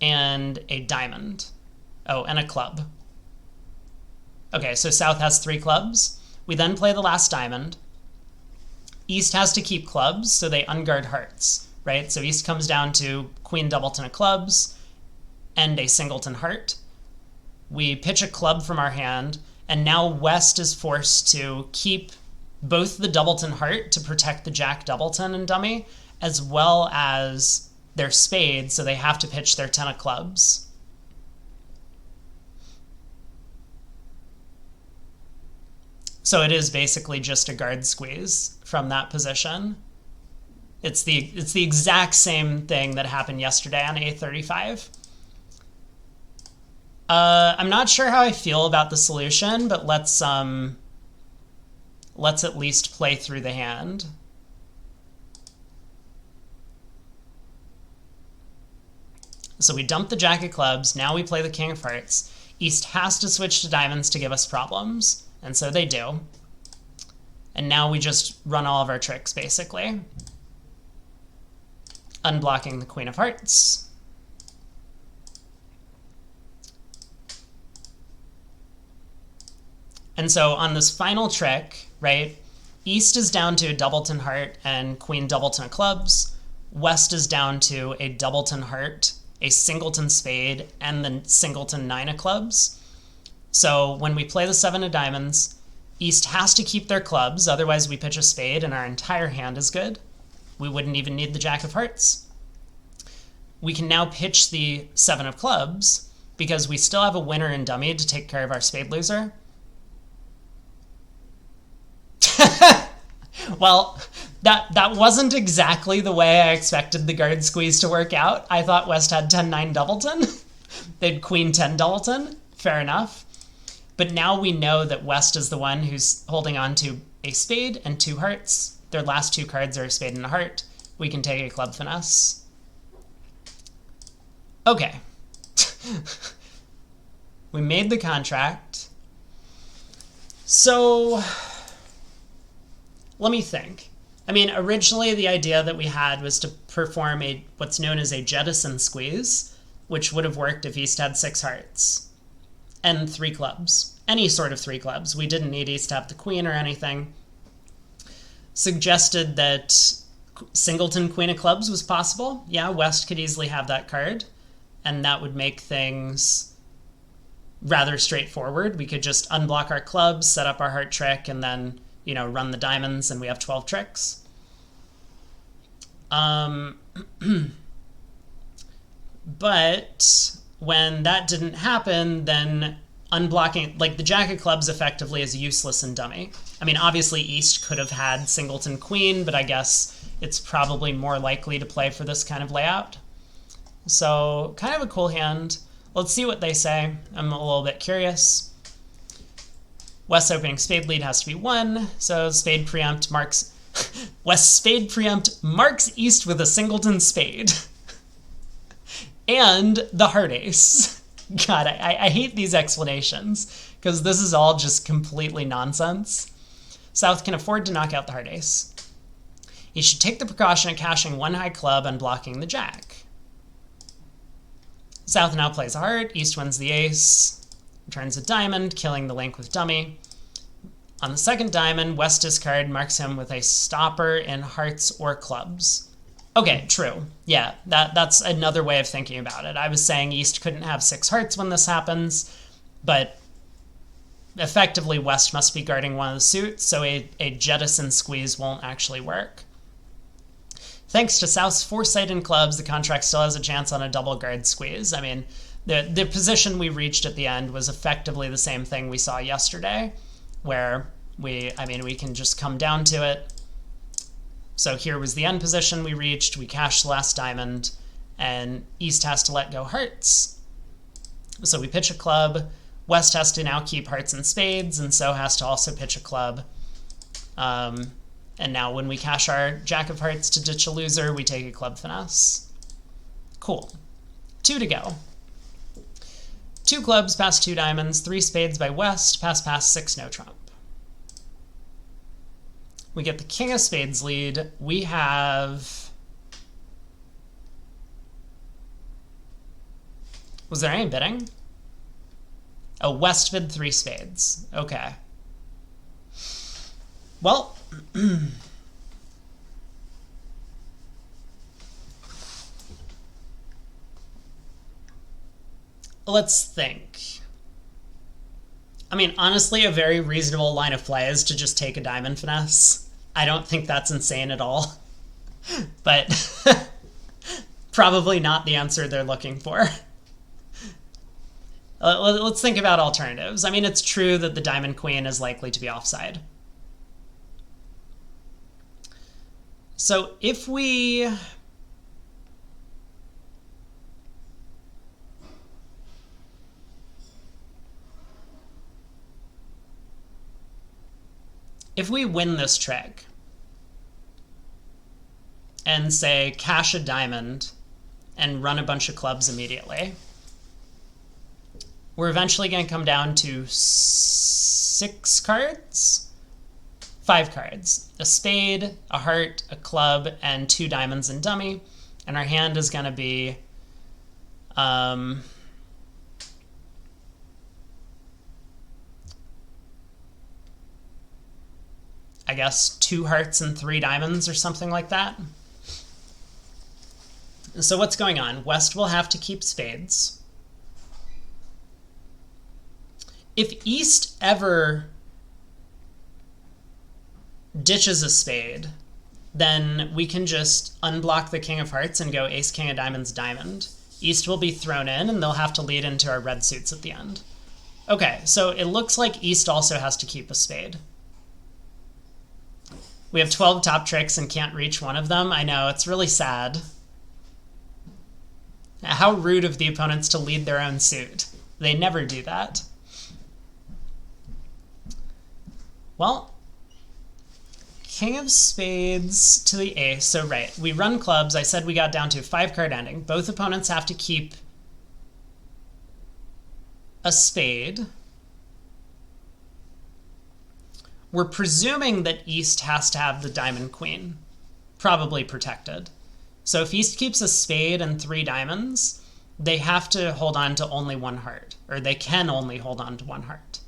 and a diamond. Oh, and a club. Okay, so South has 3 clubs. We then play the last diamond. East has to keep clubs, so they unguard hearts, right? So East comes down to queen, doubleton of clubs, and a singleton heart. We pitch a club from our hand, and now West is forced to keep both the doubleton heart to protect the jack doubleton and dummy, as well as their spade, so they have to pitch their 10 of clubs. So it is basically just a guard squeeze from that position. It's the exact same thing that happened yesterday on A35. I'm not sure how I feel about the solution, but let's at least play through the hand. So we dump the jack of clubs. Now we play the king of hearts. East has to switch to diamonds to give us problems, and so they do. And now we just run all of our tricks, basically. Unblocking the queen of hearts. And so on this final trick, right, East is down to a doubleton heart and queen doubleton of clubs. West is down to a doubleton heart, a singleton spade, and the singleton 9 of clubs. So when we play the 7 of diamonds, East has to keep their clubs, otherwise we pitch a spade and our entire hand is good. We wouldn't even need the jack of hearts. We can now pitch the 7 of clubs because we still have a winner in dummy to take care of our spade loser. Well, that wasn't exactly the way I expected the guard squeeze to work out. I thought West had 10-9 doubleton. They'd queen 10 doubleton. Fair enough. But now we know that West is the one who's holding on to a spade and 2 hearts. Their last 2 cards are a spade and a heart. We can take a club finesse. Okay. We made the contract. So let me think. I mean, originally the idea that we had was to perform what's known as a jettison squeeze, which would have worked if East had 6 hearts and 3 clubs. Any sort of 3 clubs. We didn't need East to have the queen or anything. Suggested that singleton queen of clubs was possible. Yeah, West could easily have that card, and that would make things rather straightforward. We could just unblock our clubs, set up our heart trick, and then, you know, run the diamonds, and we have 12 tricks. But when that didn't happen, then unblocking, like the jack of clubs effectively is useless in dummy. I mean, obviously East could have had singleton queen, but I guess it's probably more likely to play for this kind of layout. So kind of a cool hand. Let's see what they say. I'm a little bit curious. West's opening spade lead has to be 1, so spade preempt marks West's spade preempt marks East with a singleton spade. And the heart ace. God, I hate these explanations, because this is all just completely nonsense. South can afford to knock out the heart ace. He should take the precaution of cashing 1 high club and blocking the jack. South now plays a heart, East wins the ace, returns a diamond, killing the link with dummy. On the second diamond, West discard marks him with a stopper in hearts or clubs. Okay, true. Yeah, that's another way of thinking about it. I was saying East couldn't have 6 hearts when this happens, but effectively West must be guarding one of the suits, so a jettison squeeze won't actually work. Thanks to South's foresight in clubs, the contract still has a chance on a double guard squeeze. I mean, the position we reached at the end was effectively the same thing we saw yesterday, where we can just come down to it. So here was the end position we reached. We cashed the last diamond, and East has to let go hearts. So we pitch a club. West has to now keep hearts and spades, and so has to also pitch a club. And now when we cash our jack of hearts to ditch a loser, we take a club finesse. Cool. 2 to go. 2 clubs past 2 diamonds, 3 spades by West, pass, 6 no trump. We get the king of spades lead. We have... Was there any bidding? Oh, West bid 3 spades. Okay. Well... Let's think. I mean, honestly, a very reasonable line of play is to just take a diamond finesse. I don't think that's insane at all. But probably not the answer they're looking for. Let's think about alternatives. I mean, it's true that the diamond queen is likely to be offside. So if we... If we win this trick and say cash a diamond and run a bunch of clubs immediately, we're eventually going to come down to 6 cards? 5 cards. A spade, a heart, a club, and 2 diamonds and dummy. And our hand is going to be... I guess 2 hearts and 3 diamonds or something like that. So what's going on? West will have to keep spades. If East ever ditches a spade, then we can just unblock the king of hearts and go ace, king of diamonds, diamond. East will be thrown in, and they'll have to lead into our red suits at the end. Okay, so it looks like East also has to keep a spade. We have 12 top tricks and can't reach one of them. I know, it's really sad. How rude of the opponents to lead their own suit. They never do that. Well, king of spades to the ace. So right, we run clubs. I said we got down to a 5-card ending. Both opponents have to keep a spade. We're presuming that East has to have the diamond queen, probably protected. So if East keeps a spade and 3 diamonds, they have to hold on to only 1 heart, or they can only hold on to 1 heart.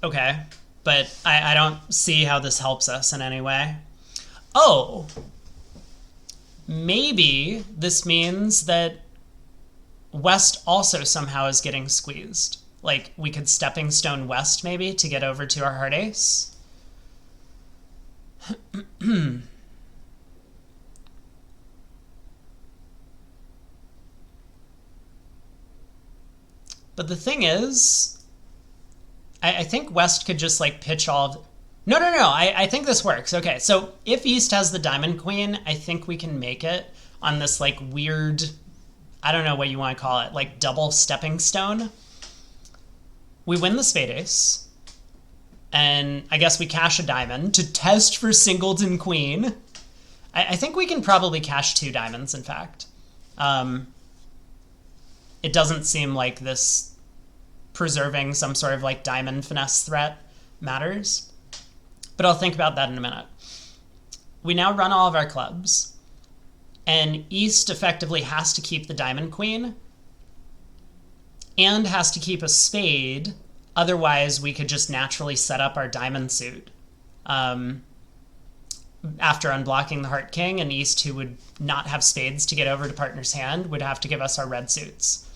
Okay, but I don't see how this helps us in any way. Oh! Maybe this means that West also somehow is getting squeezed. Like, we could stepping stone west, maybe, to get over to our heart ace. But the thing is, I think West could just, like, pitch all of... No. I think this works. Okay, so if East has the Diamond Queen, I think we can make it on this, like, weird... I don't know what you want to call it, like, double stepping stone. We win the Spade Ace. And I guess we cash a diamond to test for Singleton Queen. I think we can probably cash 2 diamonds, in fact. It doesn't seem like this preserving some sort of, like, diamond finesse threat matters. But I'll think about that in a minute. We now run all of our clubs. And East effectively has to keep the Diamond Queen. And has to keep a spade. Otherwise, we could just naturally set up our diamond suit. After unblocking the Heart King, and East, who would not have spades to get over to partner's hand, would have to give us our red suits.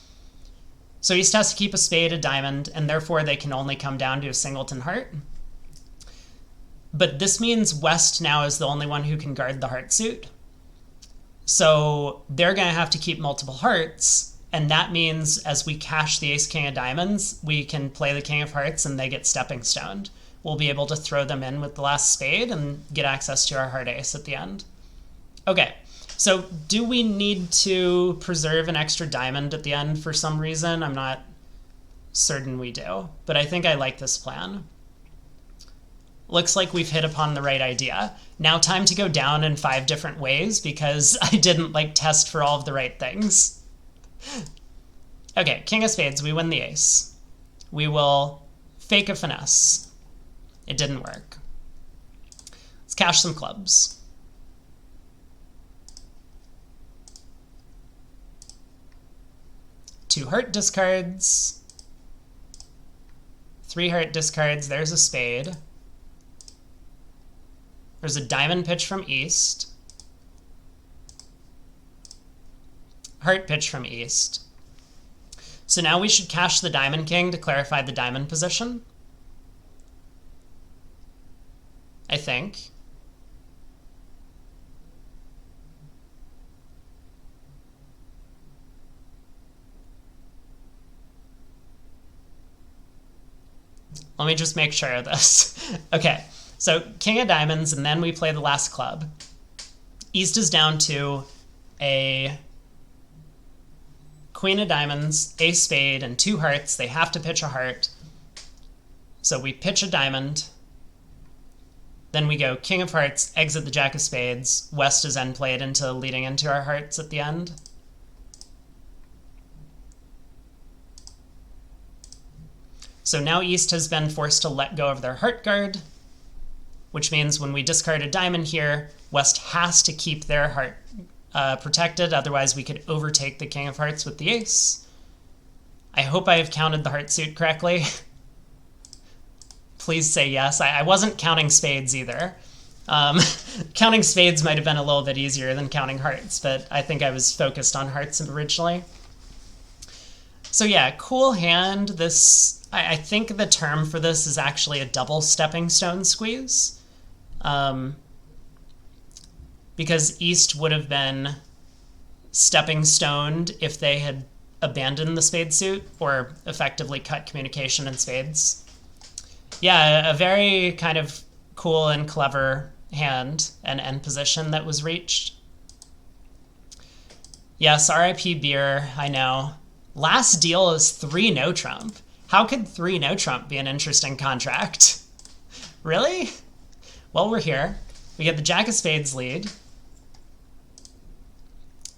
So East has to keep a spade, a diamond, and therefore they can only come down to a singleton heart. But this means West now is the only one who can guard the heart suit. So they're going to have to keep multiple hearts, and that means as we cash the Ace King of Diamonds, we can play the King of Hearts and they get stepping stoned. We'll be able to throw them in with the last spade and get access to our heart ace at the end. Okay, so do we need to preserve an extra diamond at the end for some reason? I'm not certain we do, but I think I like this plan. Looks like we've hit upon the right idea. Now time to go down in 5 different ways because I didn't, like, test for all of the right things. Okay, King of Spades, we win the ace. We will fake a finesse. It didn't work. Let's cash some clubs. Two heart discards. 3 heart discards. There's a spade. There's a diamond pitch from East. Heart pitch from East. So now we should cash the Diamond King to clarify the diamond position. I think. Let me just make sure of this. Okay, so King of Diamonds, and then we play the last club. East is down to a Queen of Diamonds, Ace Spade, and 2 hearts. They have to pitch a heart. So we pitch a diamond. Then we go King of Hearts, exit the Jack of Spades. West is end played into leading into our hearts at the end. So now East has been forced to let go of their heart guard, which means when we discard a diamond here, West has to keep their heart protected, otherwise we could overtake the King of Hearts with the ace. I hope I have counted the heart suit correctly. Please say yes. I wasn't counting spades either. Counting spades might have been a little bit easier than counting hearts, but I think I was focused on hearts originally. So yeah, cool hand. This, I think the term for this is actually a double stepping stone squeeze. Because East would have been stepping stoned if they had abandoned the spade suit or effectively cut communication in spades. Yeah, a very kind of cool and clever hand and end position that was reached. Yes, RIP beer, I know. Last deal is 3 no trump. How could 3 no trump be an interesting contract? Really? Well, we're here. We get the Jack of Spades lead.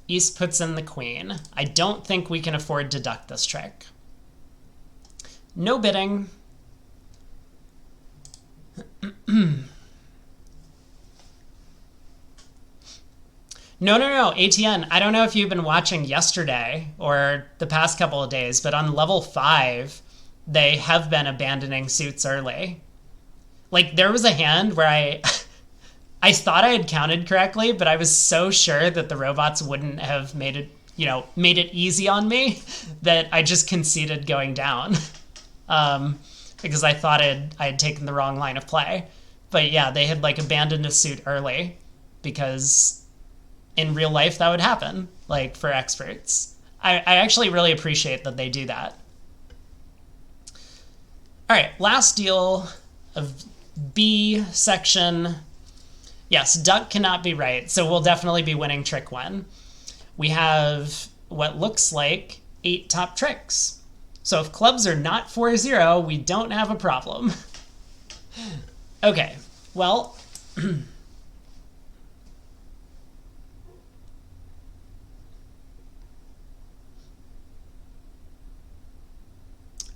East puts in the queen. I don't think we can afford to duck this trick. No bidding. No, ATN, I don't know if you've been watching yesterday or the past couple of days, but on level 5, they have been abandoning suits early. Like, there was a hand where I thought I had counted correctly, but I was so sure that the robots wouldn't have made it, made it easy on me that I just conceded going down. because I thought I had taken the wrong line of play. But yeah, they had like abandoned a suit early because in real life that would happen, like for experts. I actually really appreciate that they do that. All right, last deal of B section. Yes, duck cannot be right, so we'll definitely be winning trick 1. We have what looks like 8 top tricks. So if clubs are not 4-0, we don't have a problem. Okay, well,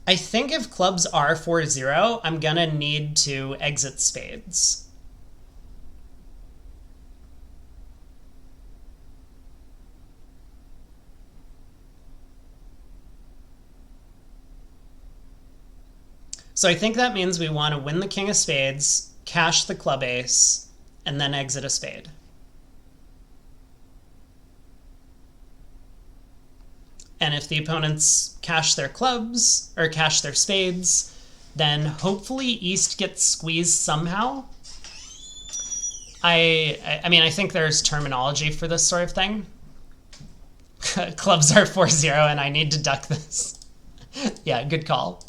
I think if clubs are 4-0, I'm gonna need to exit spades. So I think that means we want to win the king of spades, cash the club ace, and then exit a spade. And if the opponents cash their clubs, or cash their spades, then hopefully East gets squeezed somehow. I mean, I think there's terminology for this sort of thing. Clubs are 4-0 and I need to duck this. Yeah, good call.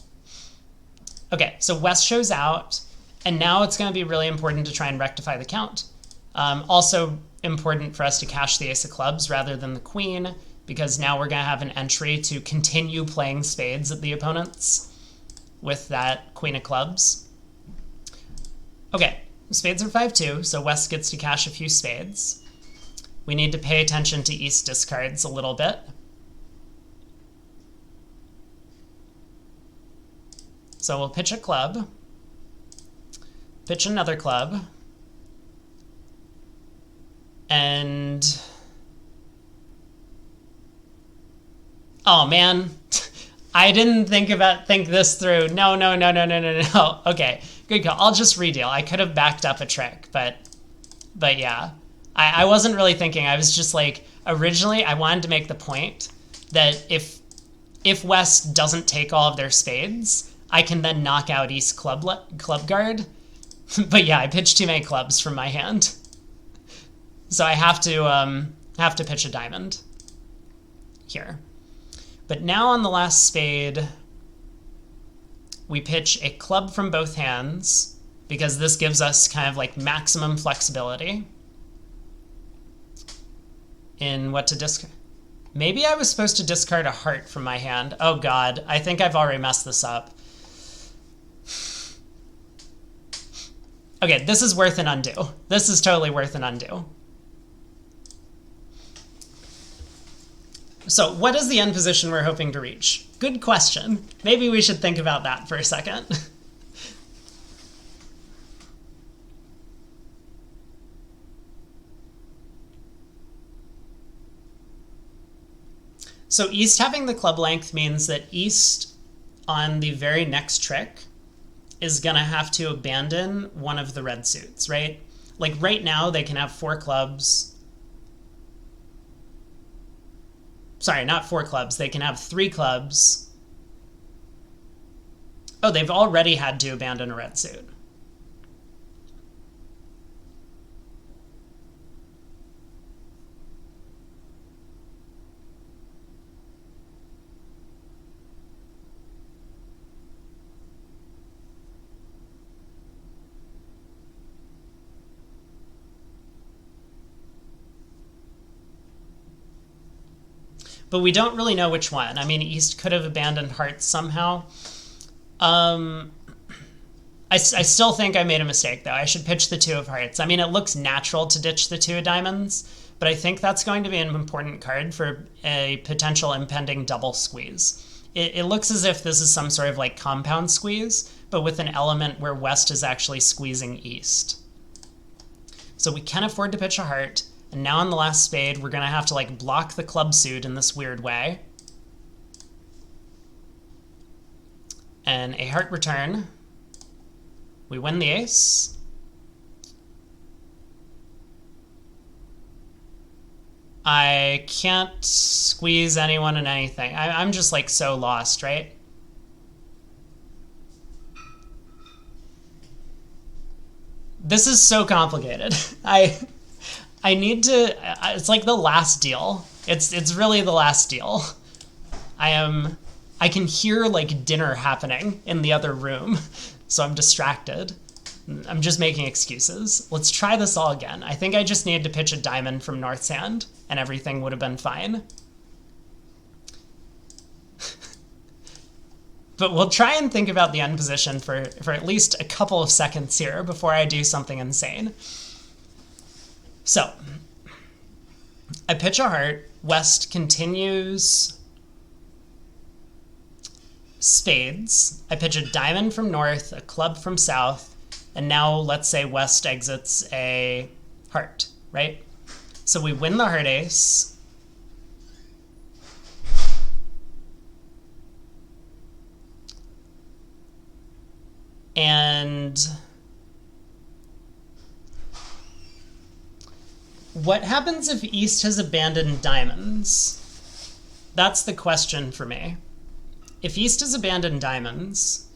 Okay, so West shows out, and now it's going to be really important to try and rectify the count. Also important for us to cash the ace of clubs rather than the queen, because now we're going to have an entry to continue playing spades at the opponents with that queen of clubs. Okay, spades are 5-2, so West gets to cash a few spades. We need to pay attention to East discards a little bit. So we'll pitch a club, pitch another club, and oh man, I didn't think this through. No. Okay, good call. I'll just redeal. I could have backed up a trick, but yeah, I wasn't really thinking. I was just like, originally I wanted to make the point that if West doesn't take all of their spades, I can then knock out East club guard. But yeah, I pitched too many clubs from my hand. So I have to pitch a diamond here. But now on the last spade, we pitch a club from both hands because this gives us kind of like maximum flexibility in what to discard. Maybe I was supposed to discard a heart from my hand. Oh God, I think I've already messed this up. Okay, this is worth an undo. This is totally worth an undo. So what is the end position we're hoping to reach? Good question. Maybe we should think about that for a second. So East having the club length means that East on the very next trick is going to have to abandon one of the red suits, right? Like right now they can have 4 clubs. Sorry, not 4 clubs. They can have 3 clubs. Oh, they've already had to abandon a red suit. But we don't really know which one. I mean, East could have abandoned hearts somehow. I still think I made a mistake, though. I should pitch the 2 of hearts. I mean, it looks natural to ditch the 2 of diamonds, but I think that's going to be an important card for a potential impending double squeeze. It looks as if this is some sort of like compound squeeze, but with an element where West is actually squeezing East. So we can afford to pitch a heart. And now on the last spade, we're going to have to like block the club suit in this weird way. And a heart return. We win the ace. I can't squeeze anyone in anything. I'm just like so lost, right? This is so complicated. I need to. It's like the last deal. It's really the last deal. I can hear like dinner happening in the other room, so I'm distracted. I'm just making excuses. Let's try this all again. I think I just needed to pitch a diamond from North's hand, and everything would have been fine. But we'll try and think about the end position for at least a couple of seconds here before I do something insane. So, I pitch a heart. West continues spades. I pitch a diamond from North, a club from South, and now let's say West exits a heart, right? So we win the heart ace. And what happens if East has abandoned diamonds? That's the question for me. If East has abandoned diamonds,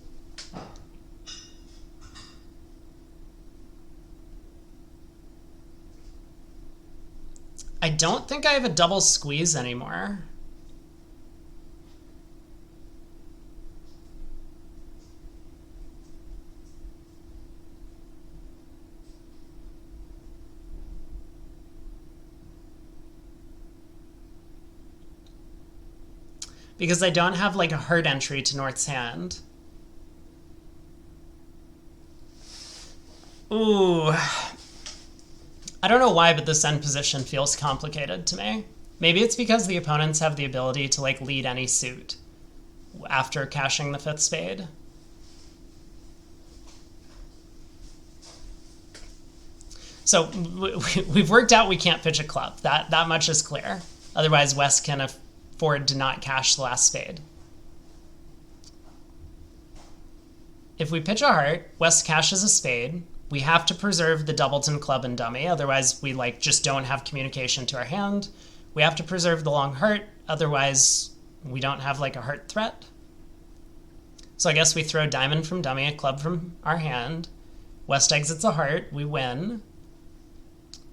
I don't think I have a double squeeze anymore. Because I don't have like a heart entry to North's hand. Ooh. I don't know why, but this end position feels complicated to me. Maybe it's because the opponents have the ability to like lead any suit after cashing the fifth spade. So we've worked out we can't pitch a club. That much is clear. Otherwise, West can afford to not cash the last spade. If we pitch a heart, West cashes a spade. We have to preserve the doubleton, club, and dummy. Otherwise, we like just don't have communication to our hand. We have to preserve the long heart. Otherwise, we don't have like a heart threat. So I guess we throw diamond from dummy, a club from our hand. West exits a heart. We win.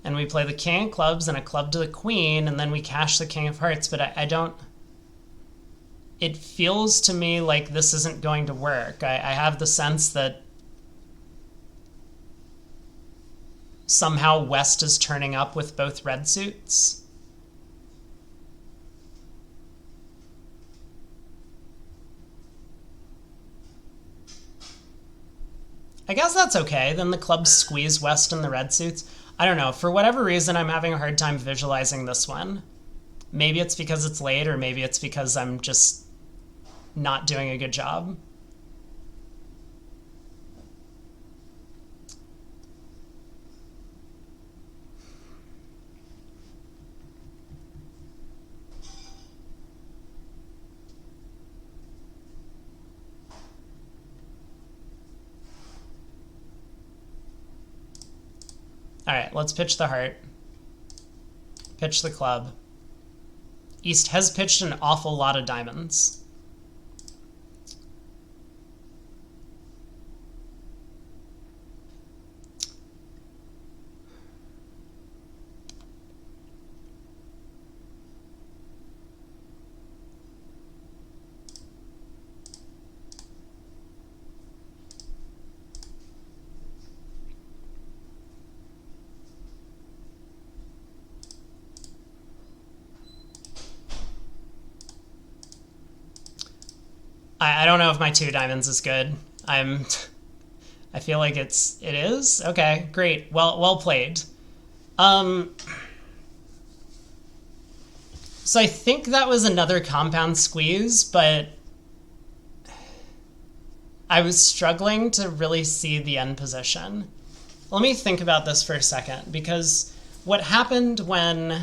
And we play the king of clubs and a club to the queen, and then we cash the king of hearts, but I don't... It feels to me like this isn't going to work. I have the sense that somehow West is turning up with both red suits. I guess that's okay. Then the clubs squeeze West in the red suits. I don't know. For whatever reason, I'm having a hard time visualizing this one. Maybe it's because it's late, or maybe it's because I'm just not doing a good job. All right, let's pitch the heart. Pitch the club. East has pitched an awful lot of diamonds. I don't know if my two diamonds is good. I feel like it is? Okay, great. Well played. So I think that was another compound squeeze, but I was struggling to really see the end position. Let me think about this for a second, because what happened when...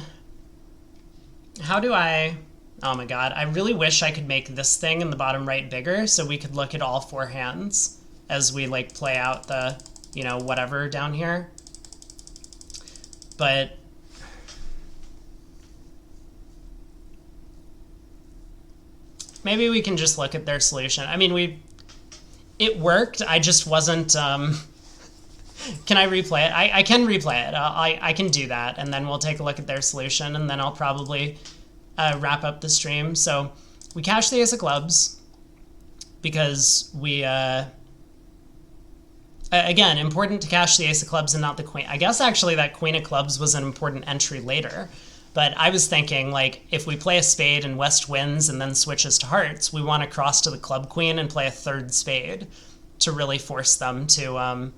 How do I... Oh my god, I really wish I could make this thing in the bottom right bigger so we could look at all four hands as we like play out the, you know, whatever down here. But maybe we can just look at their solution. I mean, it worked. I just wasn't Can I replay it? I can replay it. I can do that, and then we'll take a look at their solution, and then I'll probably wrap up the stream. So we cash the ace of clubs because we... again, important to cash the ace of clubs and not the queen. I guess actually that queen of clubs was an important entry later. But I was thinking, like, if we play a spade and West wins and then switches to hearts, we want to cross to the club queen and play a third spade to really force them to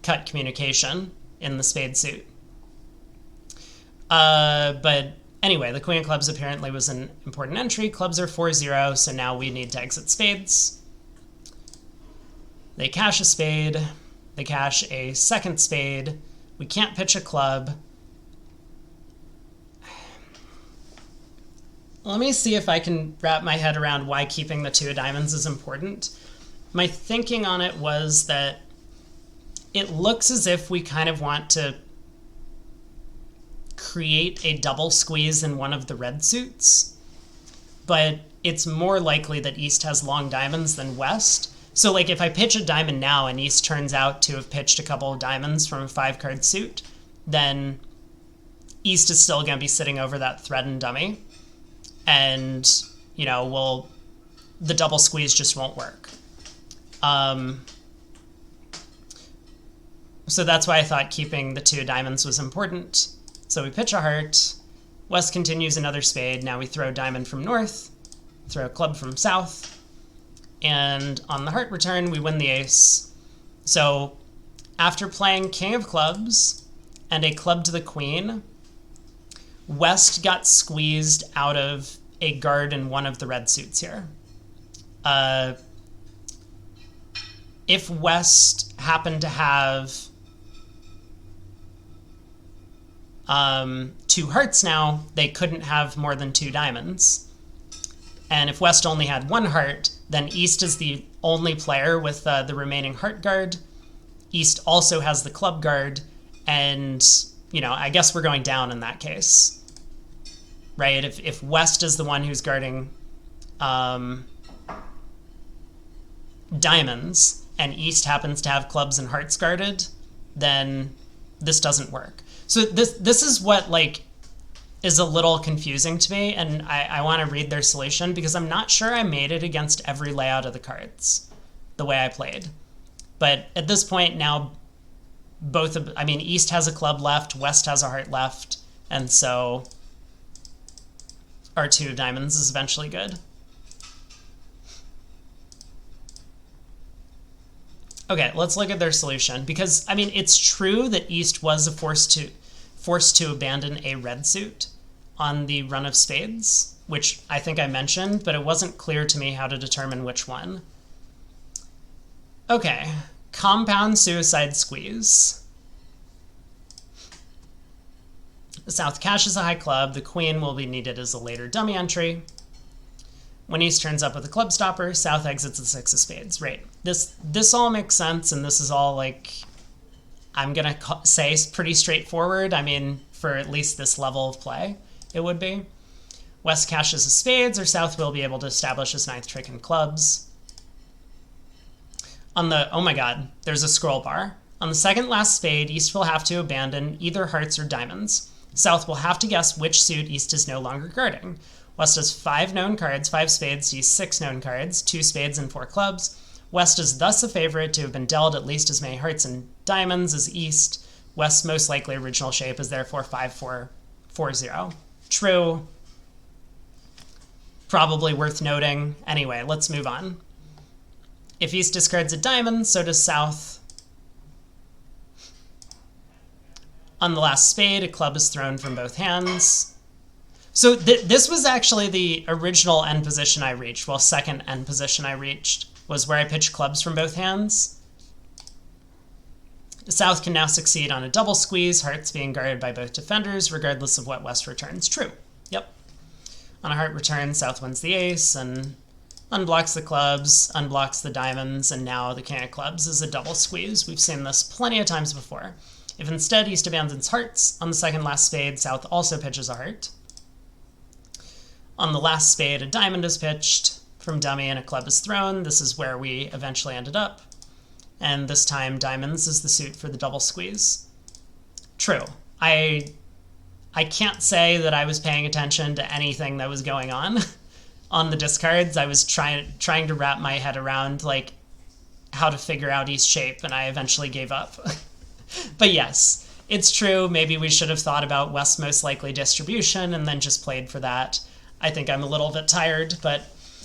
cut communication in the spade suit. But anyway, the queen of clubs apparently was an important entry. Clubs are 4-0, so now we need to exit spades. They cash a spade. They cash a second spade. We can't pitch a club. Let me see if I can wrap my head around why keeping the 2 of diamonds is important. My thinking on it was that it looks as if we kind of want to create a double squeeze in one of the red suits, but it's more likely that East has long diamonds than West. So like if I pitch a diamond now and East turns out to have pitched a couple of diamonds from a 5-card suit, then East is still going to be sitting over that thread and dummy. And, you know, the double squeeze just won't work. So that's why I thought keeping the 2 diamonds was important. So we pitch a heart. West continues another spade. Now we throw diamond from north, throw a club from south. And on the heart return, we win the ace. So after playing king of clubs and a club to the queen, West got squeezed out of a guard in one of the red suits here. If West happened to have 2 hearts now, they couldn't have more than 2 diamonds. And if West only had 1 heart, then East is the only player with the remaining heart guard. East also has the club guard, and, you know, I guess we're going down in that case. Right? If West is the one who's guarding diamonds, and East happens to have clubs and hearts guarded, then this doesn't work. So this is what, like, is a little confusing to me, and I want to read their solution because I'm not sure I made it against every layout of the cards the way I played. But at this point now, East has a club left, West has a heart left, and so our 2 diamonds is eventually good. Okay, let's look at their solution, because, I mean, it's true that East was forced to abandon a red suit on the run of spades, which I think I mentioned, but it wasn't clear to me how to determine which one. Okay, compound suicide squeeze. The South cashes a high club. The queen will be needed as a later dummy entry. When East turns up with a club stopper, South exits the 6 of spades. Right. This all makes sense, and this is all, like, I'm going to say pretty straightforward. I mean, for at least this level of play, it would be. West cashes a spades, or South will be able to establish his 9th trick in clubs. Oh my god, there's a scroll bar. On the second last spade, East will have to abandon either hearts or diamonds. South will have to guess which suit East is no longer guarding. West has 5 known cards, 5 spades, sees 6 known cards, 2 spades and 4 clubs. West is thus a favorite to have been dealt at least as many hearts and diamonds as East. West's most likely original shape is therefore 5-4-4-0. True. Probably worth noting. Anyway, let's move on. If East discards a diamond, so does South. On the last spade, a club is thrown from both hands. So this was actually the original end position I reached. Well, second end position I reached was where I pitched clubs from both hands. South can now succeed on a double squeeze, hearts being guarded by both defenders, regardless of what West returns. True. Yep. On a heart return, South wins the ace and unblocks the clubs, unblocks the diamonds, and now the king of clubs is a double squeeze. We've seen this plenty of times before. If instead East abandons hearts, on the second last spade, South also pitches a heart. On the last spade, a diamond is pitched from dummy and a club is thrown. This is where we eventually ended up. and this time diamonds is the suit for the double squeeze. True. I can't say that I was paying attention to anything that was going on the discards. I was trying to wrap my head around like how to figure out each shape, and I eventually gave up. But yes, it's true. Maybe we should have thought about West most likely distribution and then just played for that. I think I'm a little bit tired, but